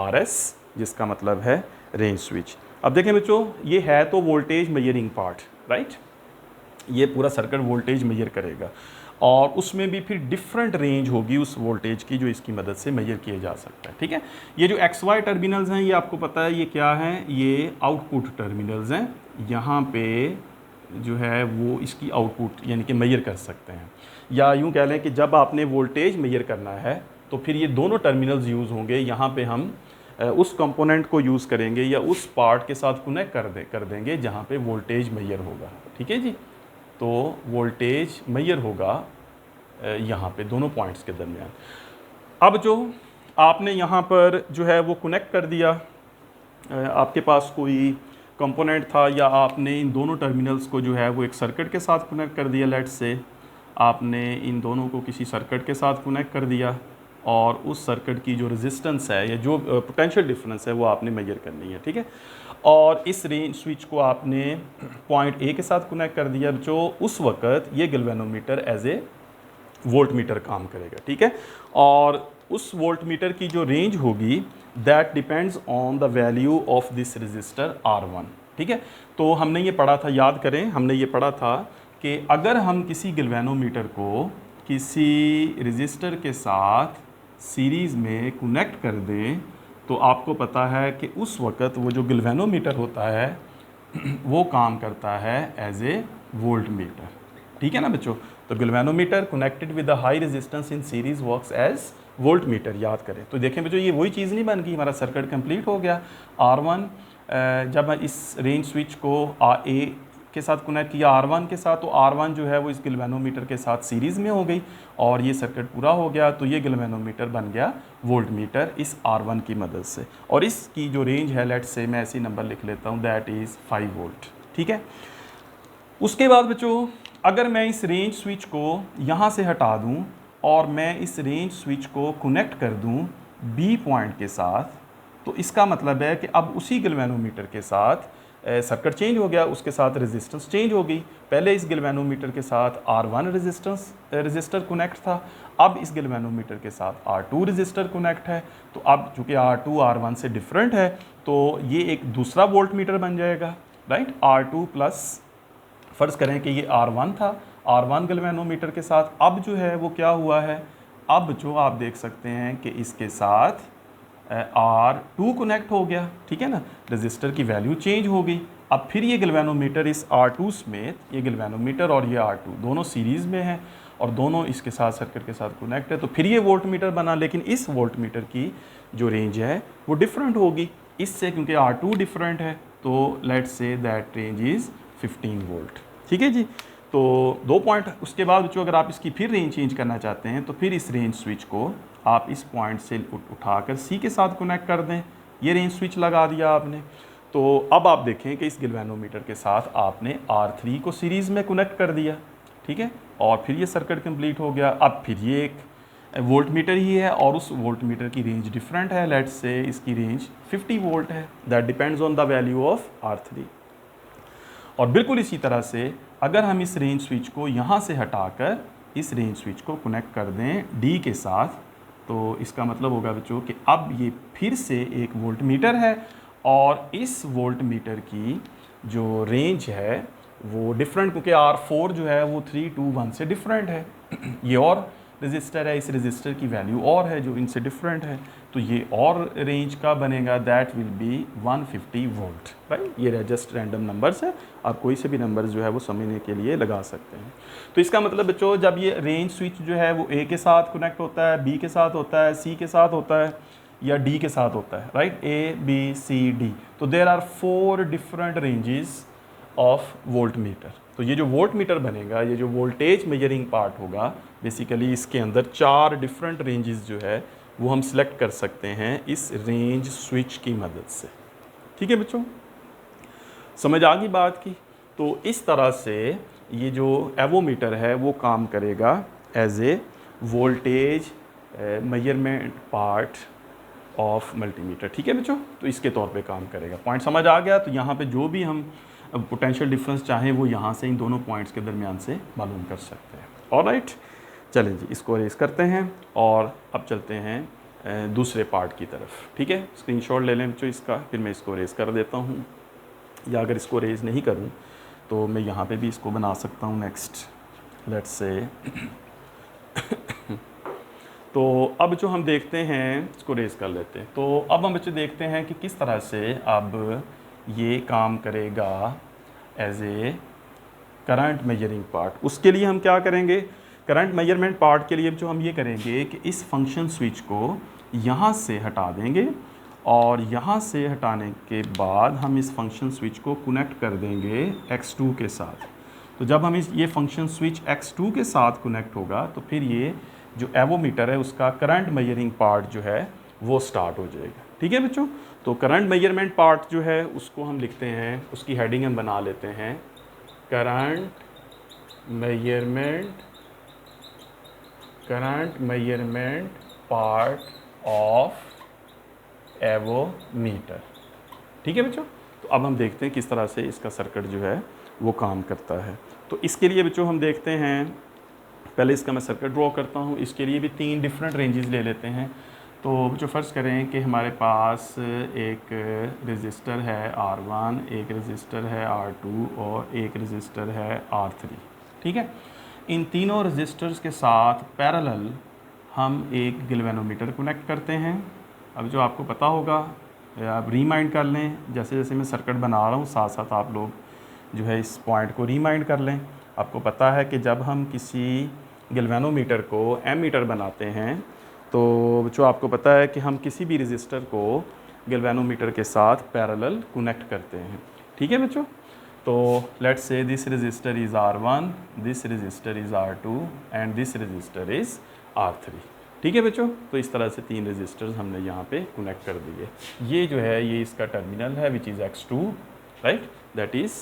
RS जिसका मतलब है रेंज स्विच। अब देखें बच्चों, ये है तो वोल्टेज मेजरिंग पार्ट, राइट। ये पूरा सर्किट वोल्टेज मेजर करेगा और उसमें भी फिर डिफरेंट रेंज होगी उस वोल्टेज की जो इसकी मदद से मेजर किया जा सकता है। ठीक है, ये जो एक्स वाई टर्मिनल्स हैं ये आपको पता है ये क्या है, ये आउटपुट टर्मिनल्स हैं। यहाँ पे जो है वो इसकी आउटपुट यानी कि मेजर कर सकते हैं, या यूँ कह लें कि जब आपने वोल्टेज मेजर करना है तो फिर ये दोनों टर्मिनल्स यूज़ होंगे। यहाँ पे हम उस कंपोनेंट को यूज़ करेंगे या उस पार्ट के साथ कनेक्ट कर देंगे जहाँ पे वोल्टेज मेजर होगा। ठीक है जी, तो वोल्टेज मेजर होगा यहाँ पे दोनों पॉइंट्स के दरमियान। अब जो आपने यहाँ पर जो है वो कनेक्ट कर दिया, आपके पास कोई कंपोनेंट था या आपने इन दोनों टर्मिनल्स को जो है वो एक सर्किट के साथ कनेक्ट कर दिया। लेट्स से आपने इन दोनों को किसी सर्किट के साथ कनेक्ट कर दिया और उस सर्किट की जो रेजिस्टेंस है या जो पोटेंशियल डिफरेंस है वो आपने मेजर करनी है। ठीक है, और इस रेंज स्विच को आपने पॉइंट ए के साथ कनेक्ट कर दिया, जो उस वक्त ये galvanometer as a volt metre काम करेगा। ठीक है, और उस वोल्ट मीटर की जो रेंज होगी that depends on the value of this register R1। ठीक है, तो हमने ये पढ़ा था, याद करें हमने ये पढ़ा था कि अगर हम किसी गैल्वेनोमीटर को किसी रजिस्टर के साथ सीरीज़ में कनेक्ट कर दें तो आपको पता है कि उस वक़्त वो जो गैल्वेनोमीटर होता है वो काम करता है एज ए वोल्ट मीटर। ठीक है ना बच्चों, तो galvanometer connected with the high resistance in series works as volt metre. याद करें तो देखें बच्चों, ये वही चीज़ नहीं बन गई, हमारा सर्किट कंप्लीट हो गया। R1 जब इस रेंज स्विच को ए के साथ कनेक्ट किया R1 के साथ, तो R1 जो है वो इस गैल्वेनोमीटर के साथ सीरीज़ में हो गई और ये सर्किट पूरा हो गया। तो ये गैल्वेनोमीटर बन गया वोल्ट मीटर इस R1 की मदद से, और इसकी जो रेंज है लेट्स से मैं ऐसी नंबर लिख लेता हूँ दैट इज़ 5 वोल्ट। ठीक है, उसके बाद बच्चों अगर मैं इस रेंज स्विच को यहाँ से हटा दूँ और मैं इस रेंज स्विच को कनेक्ट कर दूँ B पॉइंट के साथ, तो इसका मतलब है कि अब उसी गैल्वेनोमीटर के साथ सर्किट चेंज हो गया, उसके साथ रेजिस्टेंस चेंज हो गई। पहले इस गैल्वेनोमीटर के साथ R1 रजिस्टर कनेक्ट था, अब इस गैल्वेनोमीटर के साथ R2 रजिस्टर कनेक्ट है। तो अब चूँकि R2 R1 से डिफरेंट है तो ये एक दूसरा वोल्ट मीटर बन जाएगा, राइट। R2 प्लस फ़र्ज़ करें कि ये R1 था, R1 गैल्वेनोमीटर के साथ अब जो है वो क्या हुआ है, अब जो आप देख सकते हैं कि इसके साथ R2 कनेक्ट हो गया। ठीक है ना, रजिस्टर की वैल्यू चेंज हो गई। अब फिर ये गैल्वेनोमीटर इस R2 समेत, ये गैल्वेनोमीटर और ये R2 दोनों सीरीज़ में हैं और दोनों इसके साथ सर्किट के साथ कनेक्ट है, तो फिर ये वोल्ट मीटर बना। लेकिन इस वोल्ट मीटर की जो रेंज है वो डिफरेंट होगी इससे, क्योंकि R2 डिफरेंट है। तो let's say that range is 15 volt. ठीक है जी, तो 2 पॉइंट। उसके बाद बच्चों अगर आप इसकी फिर रेंज चेंज करना चाहते हैं तो फिर इस रेंज स्विच को आप इस पॉइंट से उठाकर C के साथ कनेक्ट कर दें। ये रेंज स्विच लगा दिया आपने। तो अब आप देखें कि इस गैल्वेनोमीटर के साथ आपने R3 को सीरीज़ में कनेक्ट कर दिया। ठीक है, और फिर ये सर्किट कंप्लीट हो गया। अब फिर ये एक वोल्ट मीटर ही है और उस वोल्ट मीटर की रेंज डिफरेंट है। लेट्स से इसकी रेंज 50 वोल्ट है, that depends on the value of R3। और बिल्कुल इसी तरह से अगर हम इस रेंज स्विच को यहाँ से हटाकर इस रेंज स्विच को कनेक्ट कर दें D के साथ, तो इसका मतलब होगा बच्चों कि अब ये फिर से एक वोल्ट मीटर है और इस वोल्ट मीटर की जो रेंज है वो डिफरेंट, क्योंकि R4 जो है वो 3, 2, 1 से डिफरेंट है। ये और रजिस्टर है, इस रजिस्टर की वैल्यू और है जो इनसे डिफरेंट है, तो ये और रेंज का बनेगा, that will B 150 volt, right. ये जस्ट रैंडम नंबर्स है, आप कोई से भी नंबर्स जो है वो समझने के लिए लगा सकते हैं। तो इसका मतलब बच्चों जब ये रेंज स्विच जो है वो A के साथ कनेक्ट होता है, B के साथ होता है, C के साथ होता है या D के साथ होता है, right, A, B, C, D, तो there are 4 different ranges of volt metre. तो ये जो वोल्ट मीटर बनेगा, ये जो वोल्टेज मेजरिंग पार्ट होगा, बेसिकली इसके अंदर 4 डिफरेंट रेंजेस जो है वो हम सिलेक्ट कर सकते हैं इस रेंज स्विच की मदद से। ठीक है बच्चों, समझ आ गई बात की। तो इस तरह से ये जो एवोमीटर है वो काम करेगा as a voltage measurement part of multimeter. ठीक है बच्चों, तो इसके तौर पे काम करेगा। पॉइंट समझ आ गया। तो यहाँ पे जो भी हम पोटेंशियल डिफरेंस चाहें वो यहाँ से इन दोनों पॉइंट्स के दरमियान से मालूम कर सकते हैं। ऑलराइट, चलें जी, इसको रेस करते हैं और अब चलते हैं दूसरे पार्ट की तरफ। ठीक है, स्क्रीनशॉट ले लें बच्चों इसका, फिर मैं इसको रेस कर देता हूँ, या अगर इसको रेस नहीं करूँ तो मैं यहाँ पे भी इसको बना सकता हूँ। नेक्स्ट लेट्स से तो अब जो हम देखते हैं, इसको रेज कर लेते हैं। तो अब हम बच्चे देखते हैं कि किस तरह से अब ये काम करेगा as a current measuring part. उसके लिए हम क्या करेंगे, करंट मेजरमेंट पार्ट के लिए जो हम ये करेंगे कि इस फंक्शन स्विच को यहाँ से हटा देंगे और यहाँ से हटाने के बाद हम इस फंक्शन स्विच को कनेक्ट कर देंगे x2 के साथ। तो जब हम ये फंक्शन स्विच x2 के साथ कनेक्ट होगा तो फिर ये जो एवोमीटर है उसका करंट मेजरिंग पार्ट जो है वो स्टार्ट हो जाएगा। ठीक है बच्चों, तो करंट मेजरमेंट पार्ट जो है उसको हम लिखते हैं, उसकी हेडिंग हम बना लेते हैं current measurement part of avometer. ठीक है बच्चों, तो अब हम देखते हैं किस तरह से इसका सर्किट जो है वो काम करता है। तो इसके लिए बच्चों हम देखते हैं, पहले इसका मैं सर्किट ड्रॉ करता हूँ। इसके लिए भी 3 डिफरेंट रेंजेस ले लेते हैं। तो जो फ़र्ज़ करें कि हमारे पास एक रेजिस्टर है R1, एक रेजिस्टर है R2 और एक रेजिस्टर है R3। ठीक है, इन तीनों रेजिस्टर्स के साथ पैरेलल हम एक गैल्वेनोमीटर कनेक्ट करते हैं। अब जो आपको पता होगा, आप रीमाइंड कर लें, जैसे जैसे मैं सर्किट बना रहा हूँ साथ साथ आप लोग जो है इस पॉइंट को रीमाइंड कर लें। आपको पता है कि जब हम किसी गैल्वेनोमीटर को एमीटर बनाते हैं तो जो आपको पता है कि हम किसी भी रेजिस्टर को गैल्वेनोमीटर के साथ पैरेलल कनेक्ट करते हैं। ठीक है बच्चों, तो let's say this resistor is R1, this resistor is R2 and this resistor is R3। ठीक है बच्चों, तो इस तरह से 3 रेजिस्टर्स हमने यहाँ पे कनेक्ट कर दिए। ये जो है ये इसका टर्मिनल है which is X2, right, that is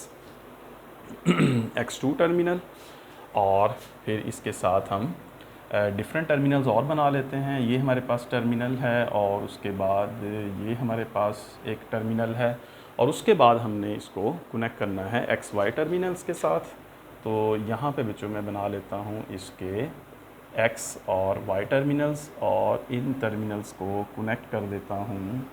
X2 terminal. और फिर इसके साथ हम डिफरेंट टर्मिनल्स और बना लेते हैं। ये हमारे पास टर्मिनल है और उसके बाद ये हमारे पास एक टर्मिनल है और उसके बाद हमने इसको कनेक्ट करना है XY टर्मिनल्स के साथ। तो यहाँ पे बच्चों मैं बना लेता हूँ इसके X और Y टर्मिनल्स और इन टर्मिनल्स को कनेक्ट कर देता हूँ,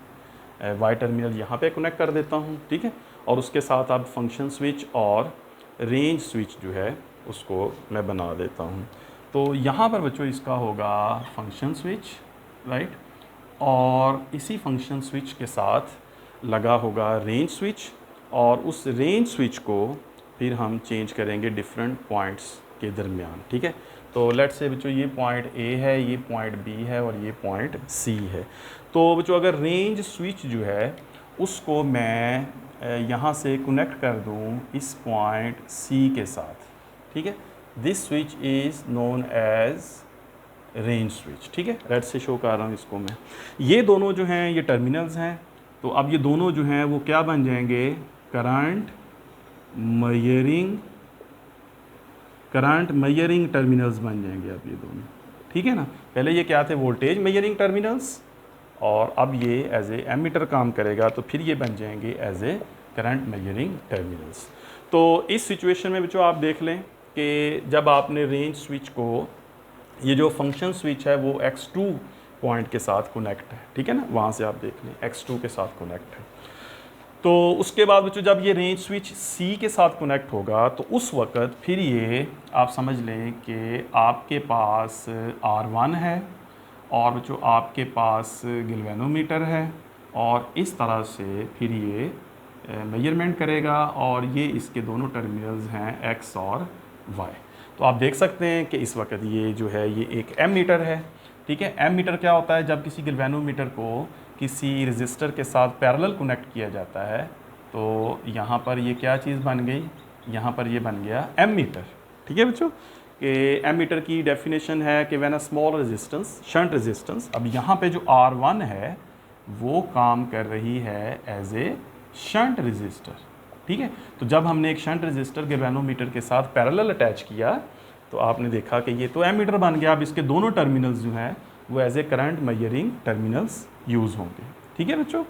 Y टर्मिनल यहाँ पे कनेक्ट कर देता हूँ। ठीक है, और उसके साथ अब फंक्शन स्विच और रेंज स्विच जो है उसको मैं बना देता हूँ। तो यहाँ पर बच्चों इसका होगा फंक्शन स्विच, राइट, और इसी फंक्शन स्विच के साथ लगा होगा रेंज स्विच और उस रेंज स्विच को फिर हम चेंज करेंगे डिफरेंट पॉइंट्स के दरमियान। ठीक है, तो लेट्स से बच्चों ये पॉइंट A है, ये पॉइंट B है और ये पॉइंट C है। तो बच्चों अगर रेंज स्विच जो है उसको मैं यहाँ से कनेक्ट कर दूँ इस पॉइंट C के साथ, ठीक है, this switch is known as range switch. ठीक है, रेड से शो कर रहा हूँ इसको मैं। ये दोनों जो हैं ये टर्मिनल्स हैं, तो अब ये दोनों जो हैं वो क्या बन जाएंगे, करंट मेजरिंग टर्मिनल्स बन जाएंगे अब ये दोनों। ठीक है ना, पहले ये क्या थे, वोल्टेज मेजरिंग टर्मिनल्स, और अब ये एज ए एमीटर काम करेगा तो फिर ये बन जाएंगे as a current measuring terminals. तो इस सिचुएशन में बच्चों आप देख लें कि जब आपने रेंज स्विच को, ये जो फंक्शन स्विच है वो X2 पॉइंट के साथ कनेक्ट है, ठीक है ना, वहाँ से आप देख लें X2 के साथ कनेक्ट है। तो उसके बाद बच्चों जब ये रेंज स्विच C के साथ कनेक्ट होगा तो उस वक़्त फिर ये आप समझ लें कि आपके पास R1 है और बच्चों आपके पास गैल्वेनोमीटर है और इस तरह से फिर ये मेजरमेंट करेगा और ये इसके दोनों टर्मिनल्स हैं X और Y। तो आप देख सकते हैं कि इस वक्त ये जो है ये एक एमीटर है। ठीक है, एमीटर क्या होता है, जब किसी गैल्वेनोमीटर को किसी रेजिस्टर के साथ पैरेलल कनेक्ट किया जाता है तो यहाँ पर ये क्या चीज़ बन गई, यहाँ पर ये बन गया एमीटर। ठीक है बच्चों, कि एमीटर की डेफिनेशन है कि when a small resistance, shunt resistance, अब यहाँ पे जो R1 है वो काम कर रही है एज ए शंट रेजिस्टर। ठीक है, तो जब हमने एक शंट रेजिस्टर गैल्वेनोमीटर के साथ पैरेलल अटैच किया तो आपने देखा कि ये तो एमीटर बन गया। अब इसके दोनों टर्मिनल्स जो हैं वो as a current measuring terminals use होंगे। ठीक है बच्चों,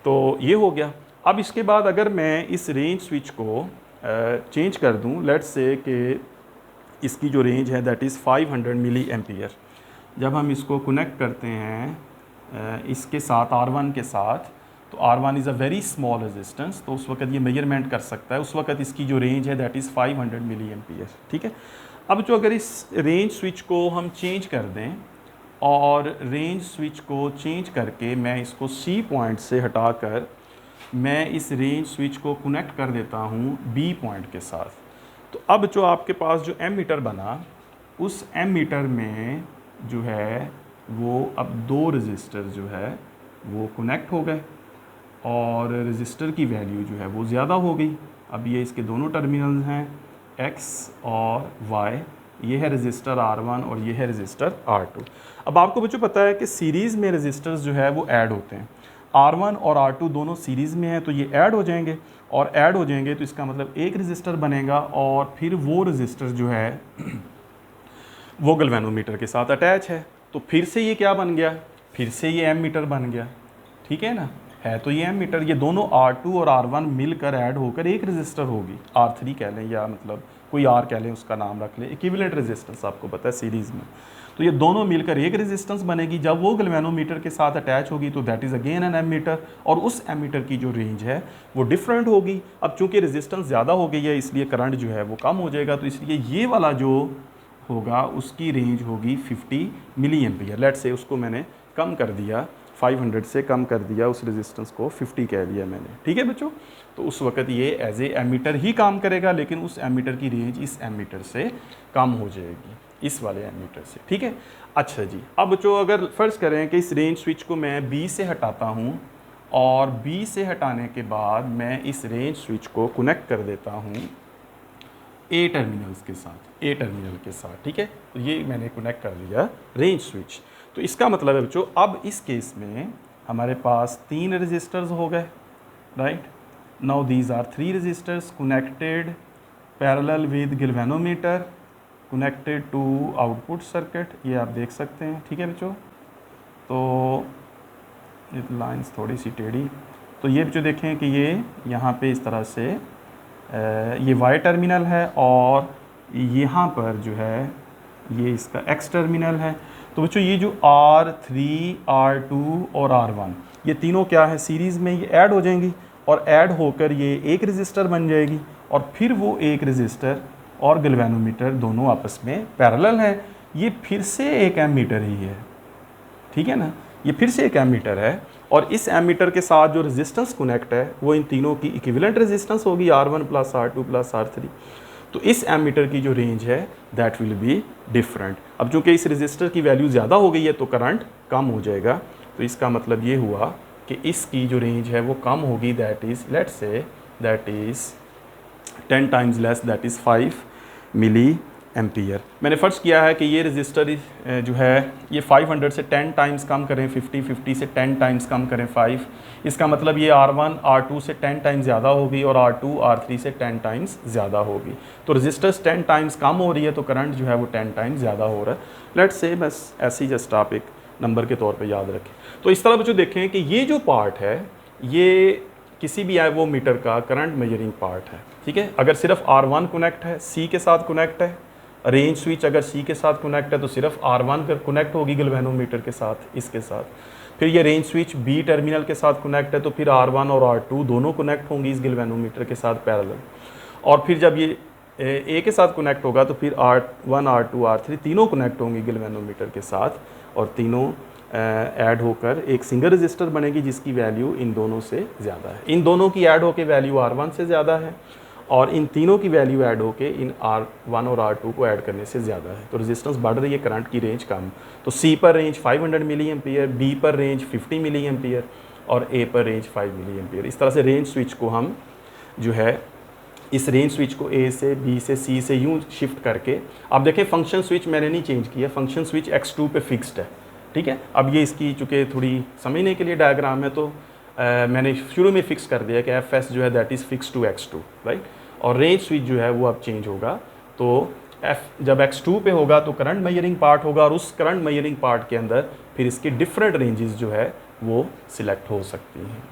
तो ये हो गया। अब इसके बाद अगर मैं इस रेंज स्विच को चेंज कर दूं, लेट्स से कि इसकी जो रेंज है दैट इज़ 500 मिली एम्पियर। जब हम इसको कनेक्ट करते हैं इसके साथ R1 के साथ, तो R1 is a very small resistance, तो उस वक्त ये मेजरमेंट कर सकता है। उस वक्त इसकी जो रेंज है दैट इज़ 500 मिली एम्पियर। ठीक है, अब जो अगर इस रेंज स्विच को हम चेंज कर दें और रेंज स्विच को चेंज करके मैं इसको सी पॉइंट से हटाकर मैं इस रेंज स्विच को कनेक्ट कर देता हूँ बी पॉइंट के साथ, तो अब जो आपके पास जो एम मीटर बना, उस एम मीटर में जो है वो अब दो रजिस्टर जो है वो कनेक्ट हो गए और रजिस्टर की वैल्यू जो है वो ज़्यादा हो गई। अब ये इसके दोनों टर्मिनल्स हैं X और Y, ये है रजिस्टर R1 और ये है रजिस्टर R2। अब आपको बच्चों पता है कि सीरीज़ में रजिस्टर्स जो है वो ऐड होते हैं, R1 और R2 दोनों सीरीज़ में हैं, तो ये ऐड हो जाएंगे और ऐड हो जाएंगे तो इसका मतलब एक रजिस्टर बनेगा और फिर वो रजिस्टर जो है वो गैल्वेनोमीटर के साथ अटैच है, तो फिर से ये क्या बन गया, फिर से ये एम मीटर बन गया। ठीक है ना, है तो ये एम मीटर, ये दोनों R2 और R1 मिलकर ऐड होकर एक रजिस्टर होगी, R3 कह लें या मतलब कोई R कह लें, उसका नाम रख लें, इक्विवेलेंट रेजिस्टेंस आपको पता है सीरीज़ में, तो ये दोनों मिलकर एक रेजिस्टेंस बनेगी। जब वो गैल्वेनोमीटर के साथ अटैच होगी तो that is again an ammeter, और उस एम मीटर की जो रेंज है वो डिफरेंट होगी। अब चूंकि रेजिस्टेंस ज़्यादा हो गई है इसलिए करंट जो है वो कम हो जाएगा, तो इसलिए ये वाला जो होगा उसकी रेंज होगी 50 मिली एम्पियर। लेट से उसको मैंने कम कर दिया, 500 से कम कर दिया, उस रेजिस्टेंस को 50 कह दिया मैंने। ठीक है बच्चों, तो उस वक्त ये एज ए एमीटर ही काम करेगा, लेकिन उस एमीटर की रेंज इस एमीटर से कम हो जाएगी, इस वाले एमीटर से। ठीक है, अच्छा जी। अब बच्चों अगर फ़र्ज़ करें कि इस रेंज स्विच को मैं बी से हटाता हूँ और बी से हटाने के बाद मैं इस रेंज स्विच को कनेक्ट कर देता हूँ ए टर्मिनल्स के साथ, ए टर्मिनल के साथ। ठीक है, तो ये मैंने कनेक्ट कर दिया रेंज स्विच। तो इसका मतलब है बच्चों अब इस केस में हमारे पास 3 रजिस्टर्स हो गए, right. Now these are 3 resistors connected parallel with galvanometer connected to output circuit, ये आप देख सकते हैं। ठीक है बच्चों, तो ये लाइंस थोड़ी सी टेढ़ी, तो ये बच्चों देखें कि ये यहाँ पे इस तरह से ये वाई टर्मिनल है और यहाँ पर जो है ये इसका एक्स टर्मिनल है। तो बच्चों ये जो R3, R2 और R1 ये तीनों क्या है, सीरीज़ में ये ऐड हो जाएंगी और ऐड होकर ये एक रजिस्टर बन जाएगी, और फिर वो एक रजिस्टर और गैल्वेनोमीटर दोनों आपस में पैरेलल है। ये फिर से एक एमीटर ही है, ठीक है ना, ये फिर से एक एमीटर है, और इस एमीटर के साथ जो रेजिस्टेंस कनेक्ट है वो इन तीनों की इक्विवेलेंट रेजिस्टेंस होगी, R1 plus R2 plus R3। तो इस एमीटर की जो रेंज है दैट विल बी डिफरेंट। अब चूंकि इस रेजिस्टर की वैल्यू ज़्यादा हो गई है तो करंट कम हो जाएगा, तो इसका मतलब ये हुआ कि इसकी जो रेंज है वो कम होगी, that is let's say that is 10 times less, that is 5 milli ampere. मैंने फ़र्ज़ किया है कि ये रजिस्टर जो है ये 500 से 10 टाइम्स कम करें 50 से 10 टाइम्स कम करें 5, इसका मतलब ये R1 R2 से 10 टाइम्स ज़्यादा होगी और R2 R3 से 10 टाइम्स ज़्यादा होगी। तो रजिस्टर्स 10 टाइम्स कम हो रही है तो करंट जो है वो 10 टाइम्स ज़्यादा हो रहा है। लेट्स से बस ऐसी जस्ट आप एक नंबर के तौर पर याद रखें। तो इस तरह बच्चों देखें कि ये जो पार्ट है ये किसी भी वो मीटर का करंट मेजरिंग पार्ट है। ठीक है, अगर सिर्फ R1 कनेक्ट है, C के साथ कनेक्ट है, रेंज स्विच अगर C के साथ कनेक्ट है तो सिर्फ R1 पर कनेक्ट होगी गैल्वेनोमीटर के साथ, इसके साथ। फिर ये रेंज स्विच B टर्मिनल के साथ कनेक्ट है तो फिर R1 और R2 दोनों कनेक्ट होंगी इस गैल्वेनोमीटर के साथ पैरेलल। और फिर जब ये A के साथ कनेक्ट होगा तो फिर R1 R2 R3 तीनों कनेक्ट होंगी गैल्वेनोमीटर के साथ, और तीनों ऐड होकर एक सिंगल रजिस्टर बनेगी जिसकी वैल्यू इन दोनों से ज़्यादा है। इन दोनों की ऐड होकर वैल्यू R1 से ज़्यादा है और इन तीनों की वैल्यू ऐड होके इन R1 और R2 को ऐड करने से ज़्यादा है, तो रेजिस्टेंस बढ़ रही है, करंट की रेंज कम। तो C पर रेंज 500 मिली एम्पियर, B पर रेंज 50 मिली एम्पियर और A पर रेंज 5 मिली एम्पियर। इस तरह से रेंज स्विच को हम जो है इस रेंज स्विच को A से B से C से यूँ शिफ्ट करके, आप देखें फंक्शन स्विच मैंने नहीं चेंज किया, फंक्शन स्विच X2 पे फिक्स्ड है। ठीक है, अब ये इसकी चूँकि थोड़ी समझने के लिए डायग्राम है तो मैंने शुरू में फिक्स कर दिया कि FS जो है that is fix to X2, right. और रेंज स्विच जो है वो अब चेंज होगा, तो जब X2 पे होगा तो करंट मेजरिंग पार्ट होगा और उस करंट मेजरिंग पार्ट के अंदर फिर इसके डिफरेंट रेंजेस जो है वो सिलेक्ट हो सकती हैं।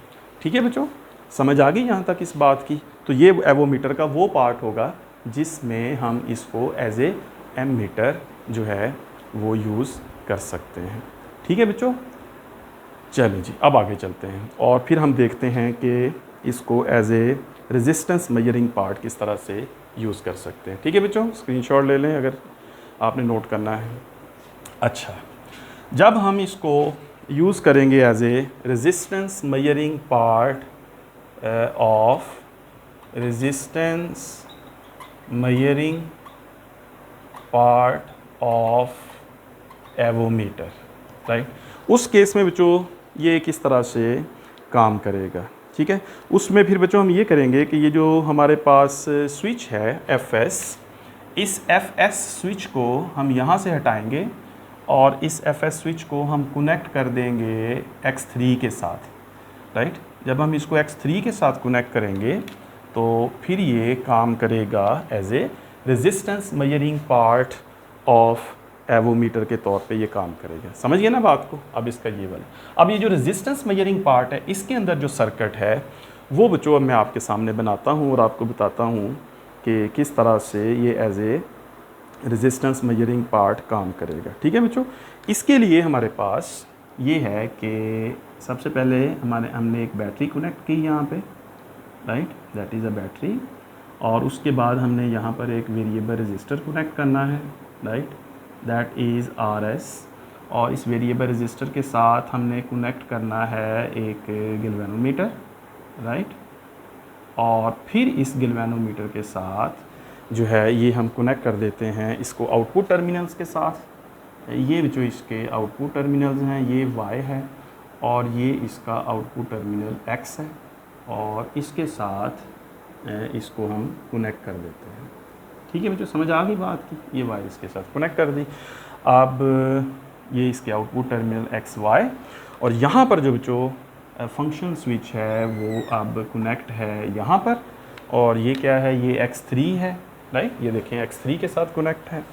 ठीक है बच्चों, समझ आ गई यहाँ तक इस बात की। तो ये एवोमीटर का वो पार्ट होगा जिसमें हम इसको एज ए एमीटर जो है वो यूज़ कर सकते हैं। ठीक है बच्चों, चलिए जी अब आगे चलते हैं और फिर हम देखते हैं कि इसको as a resistance measuring part किस तरह से यूज़ कर सकते हैं। ठीक है बच्चों, स्क्रीनशॉट ले लें अगर आपने नोट करना है। अच्छा, जब हम इसको यूज़ करेंगे as a resistance measuring part of resistance measuring part of avometer, right, उस केस में बच्चों ये किस तरह से काम करेगा। ठीक है, उसमें फिर बच्चों हम ये करेंगे कि ये जो हमारे पास स्विच है Fs, इस Fs स्विच को हम यहाँ से हटाएंगे और इस Fs स्विच को हम कनेक्ट कर देंगे X3 के साथ, राइट। जब हम इसको X3 के साथ कनेक्ट करेंगे तो फिर ये काम करेगा as a resistance measuring part of avometer के तौर पे ये काम करेगा। समझ गए ना बात को। अब इसका ये वाला, अब ये जो रेजिस्टेंस मेजरिंग पार्ट है इसके अंदर जो सर्किट है वो बच्चों अब मैं आपके सामने बनाता हूँ और आपको बताता हूँ कि किस तरह से ये as a resistance measuring part काम करेगा। ठीक है बच्चों, इसके लिए हमारे पास ये है कि सबसे पहले हमने एक बैटरी कनेक्ट की यहाँ पे, right, that is a battery, और उसके बाद हमने यहाँ पर एक वेरिएबल रजिस्टर कनेक्ट करना है, राइट, दैट इज़ RS, और इस वेरिएबल रजिस्टर के साथ हमने कनेक्ट करना है एक गैल्वेनोमीटर, राइट, और फिर इस गैल्वेनोमीटर के साथ जो है ये हम कनेक्ट कर देते हैं इसको आउटपुट टर्मिनल्स के साथ। ये जो इसके आउटपुट टर्मिनल्स हैं ये Y है और ये इसका आउटपुट टर्मिनल X है, और इसके साथ इसको हम कनेक्ट कर देते हैं। ठीक है बच्चों, समझ आ गई बात की। ये वायर इसके साथ कनेक्ट कर दी। अब ये इसके आउटपुट टर्मिनल XY, और यहाँ पर जो बच्चों फंक्शन स्विच है वो अब कनेक्ट है यहाँ पर, और ये क्या है, ये X3 है, राइट, ये देखें X3 के साथ कनेक्ट है।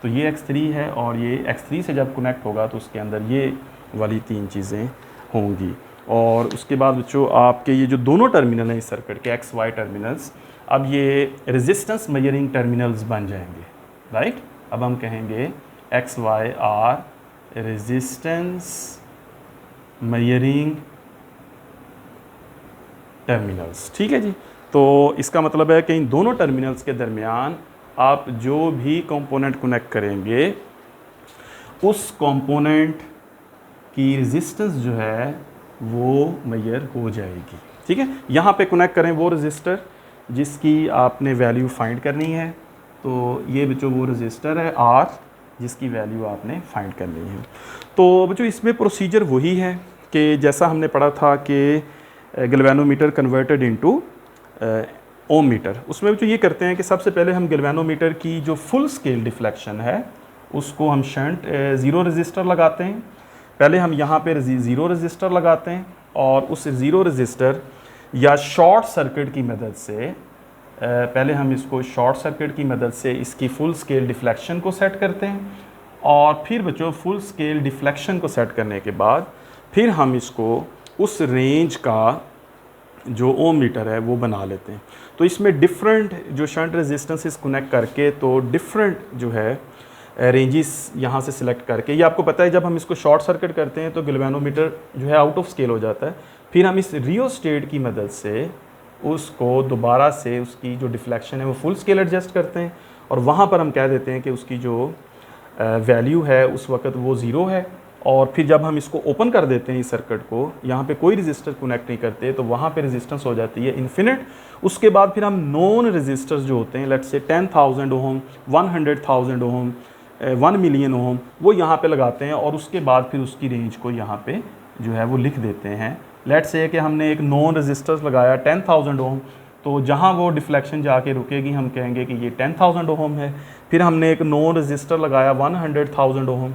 तो ये X3 है और ये X3 से जब कनेक्ट होगा तो उसके अंदर ये वाली तीन चीज़ें होंगी। और उसके बाद बच्चों आपके ये जो दोनों टर्मिनल हैं इस सर्किट के XY टर्मिनल्स, अब ये रेजिस्टेंस मेजरिंग टर्मिनल्स बन जाएंगे, राइट। अब हम कहेंगे XY are resistance measuring terminals. ठीक है जी, तो इसका मतलब है कि इन दोनों टर्मिनल्स के दरमियान आप जो भी कंपोनेंट कनेक्ट करेंगे उस कंपोनेंट की रेजिस्टेंस जो है वो मेजर हो जाएगी। ठीक है, यहाँ पे कनेक्ट करें वो रजिस्टर जिसकी आपने वैल्यू फाइंड करनी है, तो ये बच्चों वो रजिस्टर है R जिसकी वैल्यू आपने फाइंड करनी है। तो बच्चों इसमें प्रोसीजर वही है कि जैसा हमने पढ़ा था कि गैल्वेनोमीटर कन्वर्टेड इनटू ओम मीटर, उसमें बच्चों ये करते हैं कि सबसे पहले हम गैल्वेनोमीटर की जो फुल स्केल डिफ्लेक्शन है उसको हम शंट ज़ीरो रजिस्टर लगाते हैं। पहले हम यहाँ पे ज़ीरो रजिस्टर लगाते हैं और उस ज़ीरो रजिस्टर या शॉर्ट सर्किट की मदद से पहले हम इसको शॉर्ट सर्किट की मदद से इसकी फुल स्केल डिफ्लेक्शन को सेट करते हैं, और फिर बच्चों फुल स्केल डिफ्लेक्शन को सेट करने के बाद फिर हम इसको उस रेंज का जो ओम मीटर है वो बना लेते हैं। तो इसमें डिफरेंट जो शंट रेजिस्टेंसेस कनेक्ट करके तो डिफरेंट जो है रेंजेस यहाँ से सिलेक्ट करके, ये आपको पता है जब हम इसको शॉर्ट सर्किट करते हैं तो गैल्वेनोमीटर जो है आउट ऑफ स्केल हो जाता है। फिर हम इस रियोस्टेट की मदद से उसको दोबारा से उसकी जो डिफ्लेक्शन है वो फुल स्केल एडजस्ट करते हैं, और वहाँ पर हम कह देते हैं कि उसकी जो वैल्यू है उस वक्त वो ज़ीरो है। और फिर जब हम इसको ओपन कर देते हैं इस सर्किट को, यहाँ पे कोई रजिस्टर कनेक्ट नहीं करते, तो वहाँ पे रेजिस्टेंस हो जाती है इन्फिनिट। उसके बाद फिर हम नॉन रजिस्टर्स जो होते हैं, let's say 10,000 Om, 100,000 Om, 1 million ओम, वो यहाँ पे लगाते हैं, और उसके बाद फिर उसकी रेंज को यहाँ पे जो है वो लिख देते हैं। लेट्स से कि हमने एक नॉन रजिस्टर्स लगाया 10,000 ओम, तो जहाँ वो डिफ्लेक्शन जाके रुकेगी हम कहेंगे कि ये 10,000 ओम है। फिर हमने एक नॉन रजिस्टर लगाया 100,000 ओम,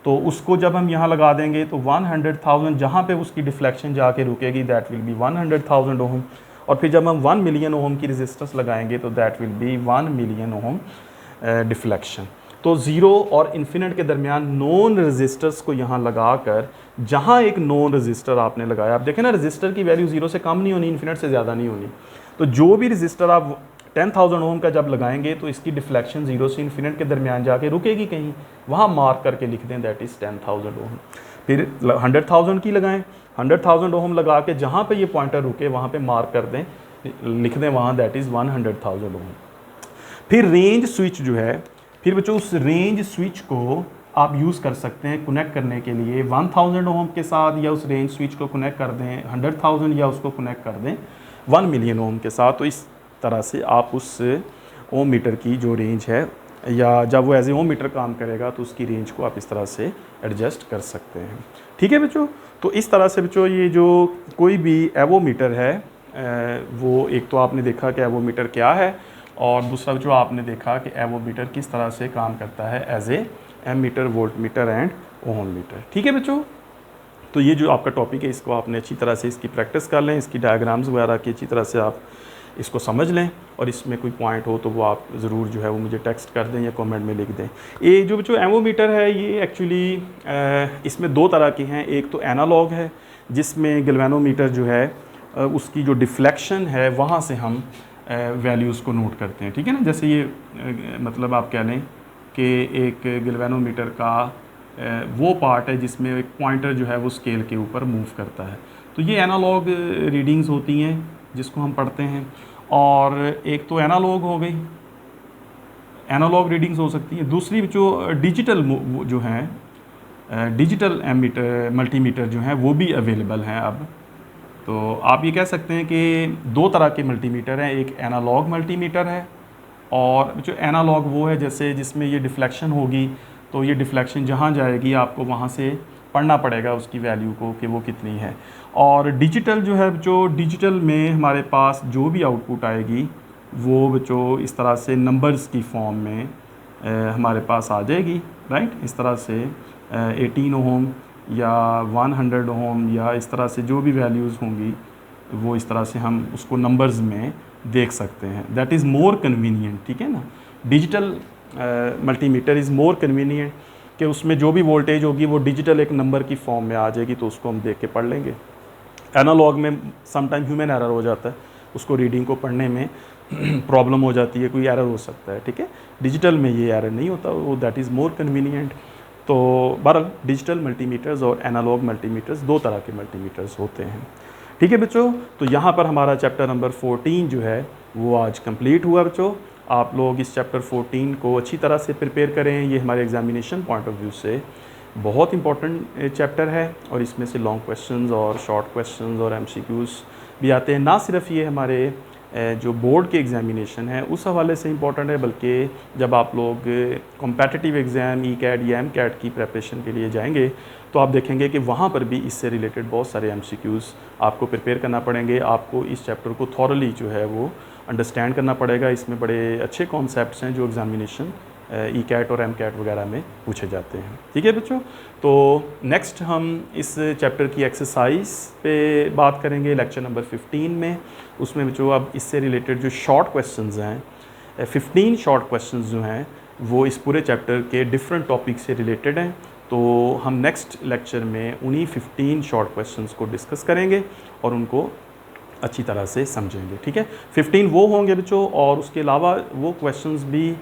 तो उसको जब हम यहाँ लगा देंगे तो 100,000 जहाँ पे उसकी डिफ्लेक्शन जाके रुकेगी दैट विल बी 100,000 ओम, और फिर जब हम 1 मिलियन ओम की रेजिस्टेंस लगाएंगे तो that will be 1 million ohm deflection. तो ज़ीरो और इन्फिनिट के दरमियान नॉन रजिस्टर्स को यहाँ लगाकर, जहाँ एक नॉन रजिस्टर आपने लगाया, आप देखें ना रजिस्टर की वैल्यू ज़ीरो से कम नहीं होनी, इन्फिनिट से ज़्यादा नहीं होनी, तो जो भी रजिस्टर आप 10,000 ओम का जब लगाएंगे तो इसकी डिफ्लेक्शन ज़ीरो से इन्फिनिट के दरमियान जाके रुकेगी कहीं, वहाँ मार्क करके लिख दें दैट इज़ 10,000 ओम। फिर 100,000 की लगाएं, 100,000 ओम लगा के जहाँ पे ये पॉइंटर रुके वहाँ पे मार्क कर दें लिख दें वहाँ, दैट इज़ 100,000 ओम। फिर रेंज स्विच जो है, फिर बच्चों उस रेंज स्विच को आप यूज़ कर सकते हैं कनेक्ट करने के लिए 1000 ओम के साथ, या उस रेंज स्विच को कनेक्ट कर दें 100,000, या उसको कनेक्ट कर दें 1 मिलियन ओम के साथ। तो इस तरह से आप उस ओम मीटर की जो रेंज है, या जब वो एज ए ओम मीटर काम करेगा तो उसकी रेंज को आप इस तरह से एडजस्ट कर सकते हैं। ठीक है बच्चों, तो इस तरह से बच्चों ये जो कोई भी एवोमीटर है, वो एक तो आपने देखा कि एवोमीटर क्या है, और दूसरा जो आपने देखा कि एवोमीटर किस तरह से काम करता है as a ammeter, volt metre and ohm metre. ठीक है बच्चों, तो ये जो आपका टॉपिक है इसको आपने अच्छी तरह से इसकी प्रैक्टिस कर लें, इसकी डायग्राम्स वगैरह की अच्छी तरह से आप इसको समझ लें, और इसमें कोई पॉइंट हो तो वो आप ज़रूर जो है वो मुझे टेक्स्ट कर दें या कमेंट में लिख दें। ये जो बच्चों एवोमीटर है ये एक्चुअली इसमें दो तरह के हैं। एक तो एनालॉग है जिसमें गैल्वेनोमीटर जो है उसकी जो डिफ्लेक्शन है वहाँ से हम वैल्यूज़ को नोट करते हैं। ठीक है ना, जैसे ये मतलब आप कह लें कि एक गैल्वेनोमीटर का वो पार्ट है जिसमें एक पॉइंटर जो है वो स्केल के ऊपर मूव करता है। तो ये एनालॉग रीडिंग्स होती हैं जिसको हम पढ़ते हैं। और एक तो एनालॉग हो गई, एनालॉग रीडिंग्स हो सकती हैं। दूसरी जो डिजिटल जो हैं डिजिटल एमीटर मल्टीमीटर जो हैं वो भी अवेलेबल हैं अब। तो आप ये कह सकते हैं कि दो तरह के मल्टीमीटर हैं, एक एनालॉग मल्टीमीटर है, और जो एनालॉग वो है जैसे जिसमें ये डिफ्लेक्शन होगी, तो ये डिफ्लेक्शन जहाँ जाएगी आपको वहाँ से पढ़ना पड़ेगा उसकी वैल्यू को कि वो कितनी है। और डिजिटल जो है जो डिजिटल में हमारे पास जो भी आउटपुट आएगी वो बच्चों इस तरह से नंबर्स की फॉर्म में हमारे पास आ जाएगी, राइट। इस तरह से 18 ओम या 100 ओम या इस तरह से जो भी वैल्यूज़ होंगी वो इस तरह से हम उसको नंबर्स में देख सकते हैं। That is more convenient. ठीक है ना, digital multimeter is more convenient कि उसमें जो भी वोल्टेज होगी वो डिजिटल एक नंबर की फॉर्म में आ जाएगी, तो उसको हम देख के पढ़ लेंगे। एनालॉग में समटाइम ह्यूमन एरर हो जाता है, उसको रीडिंग को पढ़ने में प्रॉब्लम हो जाती है, कोई एरर हो सकता है। ठीक है, डिजिटल में ये एरर नहीं होता, वो दैट इज़ मोर कन्वीनियंट। तो बहरहाल डिजिटल मल्टीमीटर्स और एनालॉग मल्टीमीटर्स दो तरह के मल्टीमीटर्स होते हैं। ठीक है बच्चों, तो यहाँ पर हमारा चैप्टर नंबर 14 जो है वो आज कंप्लीट हुआ बच्चों। आप लोग इस चैप्टर 14 को अच्छी तरह से प्रिपेयर करें, ये हमारे एग्जामिनेशन पॉइंट ऑफ व्यू से बहुत इंपॉर्टेंट चैप्टर है, और इसमें से लॉन्ग क्वेश्चंस और शॉर्ट क्वेश्चंस और एमसीक्यूज़ भी आते हैं। ना सिर्फ ये हमारे जो बोर्ड के एग्जामिनेशन है उस हवाले से इम्पॉर्टेंट है, बल्कि जब आप लोग कॉम्पिटिटिव एग्ज़ाम ई-कैट या एम-कैट की प्रिपरेशन के लिए जाएंगे तो आप देखेंगे कि वहाँ पर भी इससे रिलेटेड बहुत सारे एमसीक्यूज़ आपको प्रिपेयर करना पड़ेंगे। आपको इस चैप्टर को थॉरली जो है वो अंडरस्टैंड करना पड़ेगा। इसमें बड़े अच्छे कॉन्सेप्ट्स हैं जो एग्जामिनेशन ई-कैट और एम-कैट वगैरह में पूछे जाते हैं। ठीक है बच्चों, तो नेक्स्ट हम इस चैप्टर की एक्सरसाइज पे बात करेंगे लेक्चर नंबर 15 में। उसमें बच्चों अब इससे रिलेटेड जो शॉर्ट क्वेश्चंस हैं, 15 शॉर्ट क्वेश्चंस जो हैं वो इस पूरे चैप्टर के डिफरेंट टॉपिक से रिलेटेड हैं। तो हम नेक्स्ट लेक्चर में उन्हीं 15 शॉर्ट क्वेश्चंस को डिस्कस करेंगे और उनको अच्छी तरह से समझेंगे। ठीक है, 15 वो होंगे बच्चों, और उसके अलावा वो क्वेश्चंस भी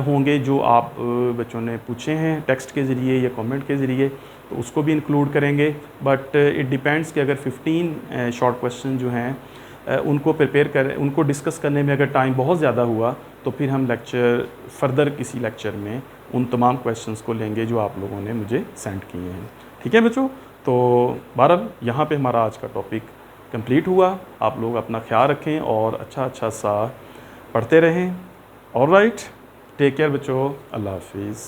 होंगे जो आप बच्चों ने पूछे हैं टेक्स्ट के ज़रिए या कमेंट के ज़रिए, तो उसको भी इंक्लूड करेंगे। बट इट डिपेंड्स कि अगर 15 शॉर्ट क्वेश्चन जो हैं उनको प्रिपेयर करें, उनको डिस्कस करने में अगर टाइम बहुत ज़्यादा हुआ तो फिर हम लेक्चर फर्दर किसी लेक्चर में उन तमाम क्वेश्चंस को लेंगे जो आप लोगों ने मुझे सेंड किए हैं। ठीक है बच्चों, तो बहरहाल यहाँ पे हमारा आज का टॉपिक कंप्लीट हुआ। आप लोग अपना ख्याल रखें और अच्छा सा पढ़ते रहें। ऑलराइट, टेक केयर बच्चों, अल्लाह हाफिज़।